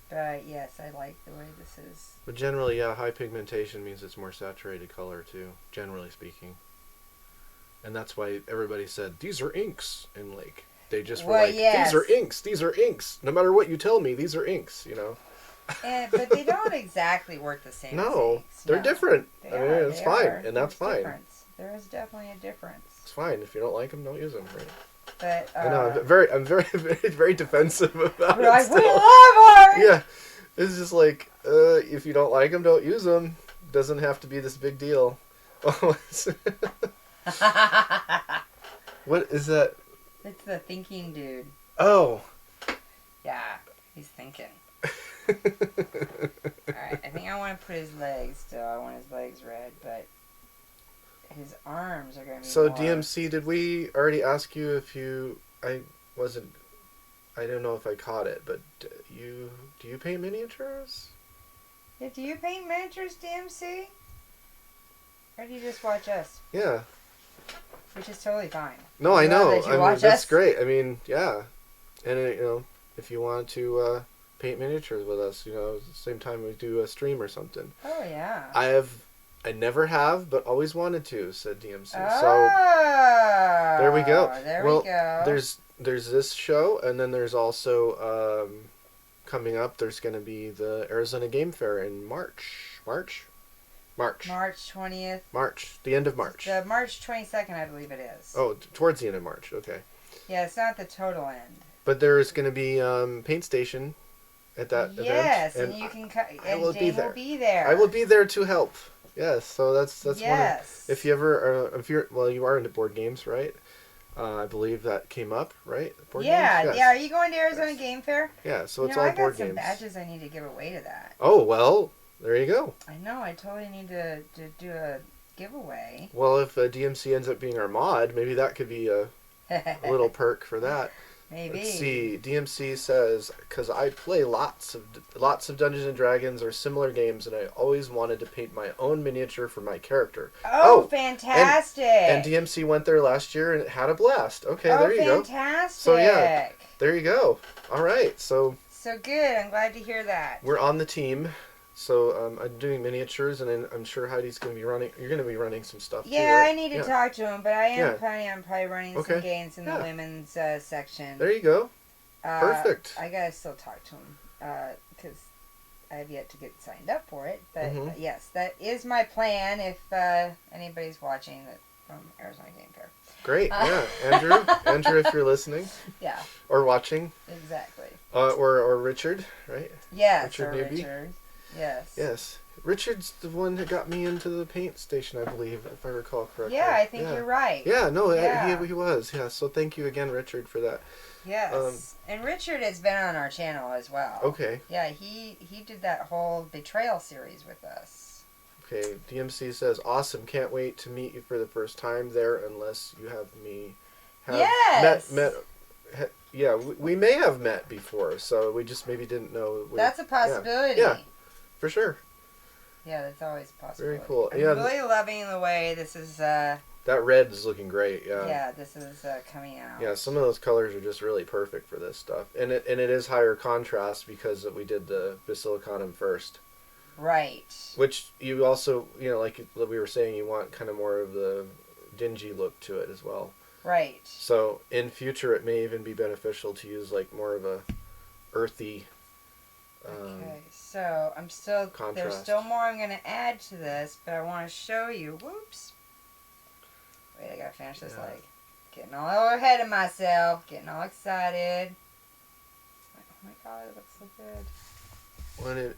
But yes, I like the way this is. But generally, yeah, high pigmentation means it's more saturated color too, generally speaking. And that's why everybody said, these are inks, and like, they just were these are inks, no matter what you tell me, these are inks, you know. But they don't exactly work the same. No, they're different. It's fine, and that's fine. There is definitely a difference. It's fine. If you don't like them, don't use them. Right? But I know, I'm very defensive about it. Like, we love art. Yeah, it's just like if you don't like them, don't use them. Doesn't have to be this big deal. What is that? It's the thinking dude. Oh. Yeah, he's thinking. Alright, I think I want to put his legs still. I want his legs red, but his arms are going to be So, more... DMC, did we already ask you if you... I don't know if I caught it, but do you paint miniatures? Yeah, do you paint miniatures, DMC? Or do you just watch us? Yeah. Which is totally fine. No, I know. That's us. great. I mean, yeah. And, if you want to... paint miniatures with us, at the same time we do a stream or something. Oh yeah. I never have, but always wanted to, said DMC. Oh, so there we go. There we go. there's this show, and then there's also coming up. There's going to be the Arizona Game Fair in March. March. March 20th. March. The end of March. The March 22nd, I believe it is. Oh, towards the end of March. Okay. Yeah, it's not the total end. But there's going to be Paint Station at that event. Yes, and you can and will Jane will be there. I will be there to help. Yes, so that's one. Yes. If you ever you are into board games, right? I believe that came up, right? Board games? Yes. Yeah. Are you going to Arizona Game Fair? Yeah, so it's all board games. I got some badges I need to give away to that. Oh well, there you go. I know. I totally need to do a giveaway. Well, if DMC ends up being our mod, maybe that could be a little perk for that. Maybe. Let's see. DMC says, because I play lots of Dungeons and Dragons or similar games, and I always wanted to paint my own miniature for my character. Oh, fantastic! And DMC went there last year and had a blast. Okay, there you go. Fantastic! So yeah, there you go. All right, so good. I'm glad to hear that. we're on the team. So I'm doing miniatures, and then I'm sure Heidi's going to be running. You're going to be running some stuff. Yeah, too, right? I need to talk to him, but I am Yeah. planning on probably running some games in the women's section. There you go. Perfect. I gotta still talk to him because I have yet to get signed up for it. But yes, that is my plan. If anybody's watching that from Arizona Game Fair. Great. Yeah, Andrew, if you're listening. Yeah. Or watching. Exactly. Or Richard, right? Yes, Richard. Yes. Yes. Richard's the one that got me into the paint station, I believe, if I recall correctly. Yeah, I think you're right. Yeah, no, he was. Yeah, so thank you again, Richard, for that. Yes. And Richard has been on our channel as well. Okay. Yeah, he did that whole Betrayal series with us. Okay, DMC says, awesome, can't wait to meet you for the first time there unless you have Yes! We may have met before, so we just maybe didn't know. That's a possibility. Yeah, for sure. Yeah, that's always a possibility. Very cool. I'm really loving the way this is... that red is looking great, yeah. Yeah, this is coming out. Yeah, some of those colors are just really perfect for this stuff. And it is higher contrast because we did the Basilicanum first. Right. Which you also, like we were saying, you want kind of more of the dingy look to it as well. Right. So in future, it may even be beneficial to use like more of a earthy. Okay, so contrast. There's still more I'm going to add to this, but I want to show you. Whoops. Wait, I got to finish this leg. Getting all ahead of myself, getting all excited. Oh my god, it looks so good.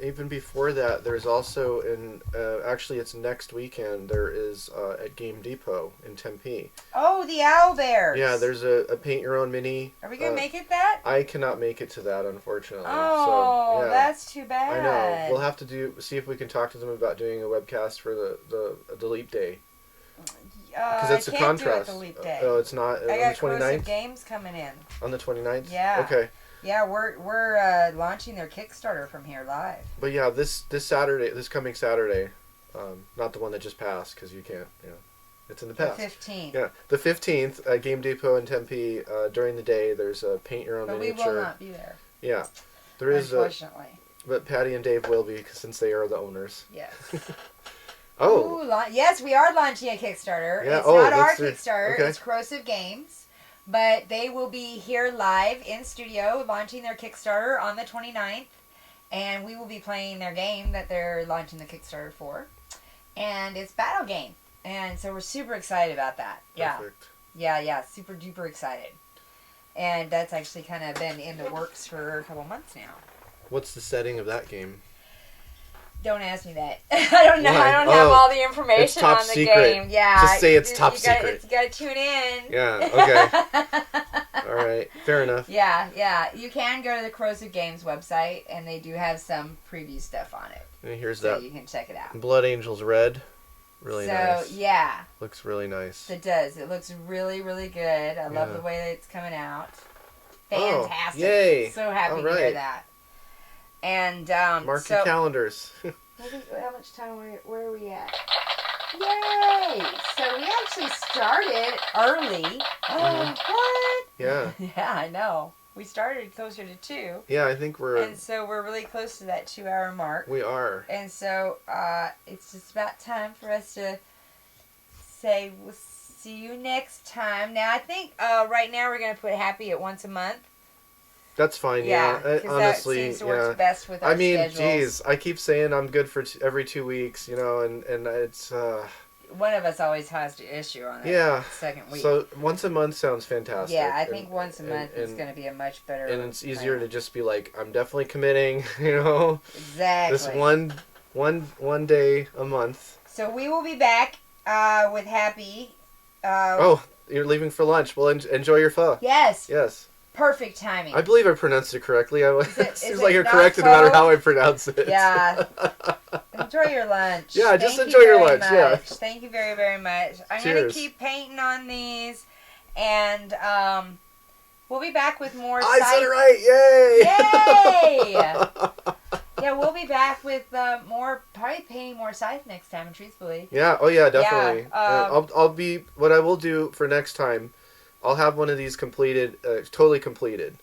Even before that, there's also actually it's next weekend, there is at Game Depot in Tempe. Oh, the Owlbears! Yeah, there's a paint your own mini. Are we going to make it that? I cannot make it to that, unfortunately. Oh, so, yeah. That's too bad. I know. We'll have to see if we can talk to them about doing a webcast for the Leap Day. Because it's a contrast. Do it the Leap Day. Oh, it's not on I got the 29th? Games coming in. On the 29th? Yeah. Okay. Yeah, we're launching their Kickstarter from here live. But yeah, this coming Saturday, not the one that just passed because you can't, it's in the past. The 15th. Yeah, the 15th at Game Depot in Tempe. During the day, there's a paint your own miniature. But we will not be there. Yeah, there is. Unfortunately. But Patty and Dave will be since they are the owners. Yes. Oh. Ooh, yes, we are launching a Kickstarter. Yeah. It's not our Kickstarter. Kickstarter. Okay. It's Corrosive Games. But they will be here live in studio launching their Kickstarter on the 29th. And we will be playing their game that they're launching the Kickstarter for. And it's Battle Game. And so we're super excited about that. Perfect. Yeah. Super duper excited. And that's actually kind of been in the works for a couple months now. What's the setting of that game? Don't ask me that. I don't know. Why? I don't have all the information it's top on the secret. game. Yeah. Just say it's top secret. You gotta tune in. Yeah, okay. All right. Fair enough. Yeah. You can go to the Corrosive Games website, and they do have some preview stuff on it. And here's so that. You can check it out. Blood Angels Red. Really nice. So, yeah. Looks really nice. It does. It looks really, really good. I love the way that it's coming out. Fantastic. Oh, yay. So happy to hear that. And, mark your calendars. How much time where are we at? Yay! So we actually started early. What? Yeah. Yeah, I know. We started closer to 2. Yeah, I think we're... And so we're really close to that 2-hour mark. We are. And so it's just about time for us to say See you next time. Now, I think right now we're going to put Happy at once a month. That's fine, yeah. Because Honestly, that seems to yeah. work best with our I mean, schedules. geez, I keep saying I'm good for every 2 weeks, you know, and it's One of us always has the issue on that yeah. second week. So once a month sounds fantastic. Yeah, I think once a month is going to be a much better. And it's easier to just be like, I'm definitely committing, you know. Exactly. This one day a month. So we will be back with Happy. Oh, you're leaving for lunch. Well, enjoy your pho. Yes. Yes. Perfect timing. I believe I pronounced it correctly. It seems like you're not correct no matter how I pronounce it. Yeah. Enjoy your lunch. Yeah, just enjoy your lunch. Much. Yeah. Thank you very, very much. I'm going to keep painting on these, and we'll be back with more. I said it right! Yay! Yay! Yeah, we'll be back with probably painting more Scythe next time, truthfully. Yeah, oh yeah, definitely. Yeah, what I will do for next time, I'll have one of these completed, totally completed.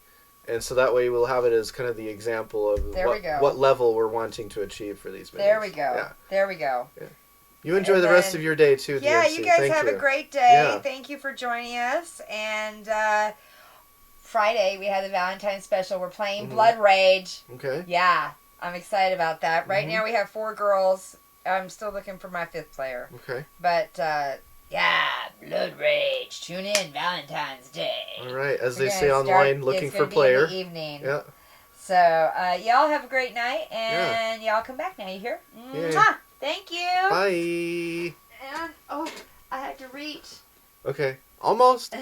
And so that way we'll have it as kind of the example of what level we're wanting to achieve for these videos. There we go. Yeah. There we go. Yeah. You enjoy the rest of your day too, Yeah, DMC. you guys have a great day. Yeah. Thank you for joining us. And Friday we had the Valentine's special. We're playing Blood Rage. Okay. Yeah, I'm excited about that. Right now we have 4 girls. I'm still looking for my 5th player. Okay. But yeah, Blood Rage. Tune in Valentine's Day. All right, as they say online, looking for player. In the evening. Yeah. So y'all have a great night, and y'all come back now. You hear? Yeah. Thank you. Bye. And I had to reach. Okay. Almost.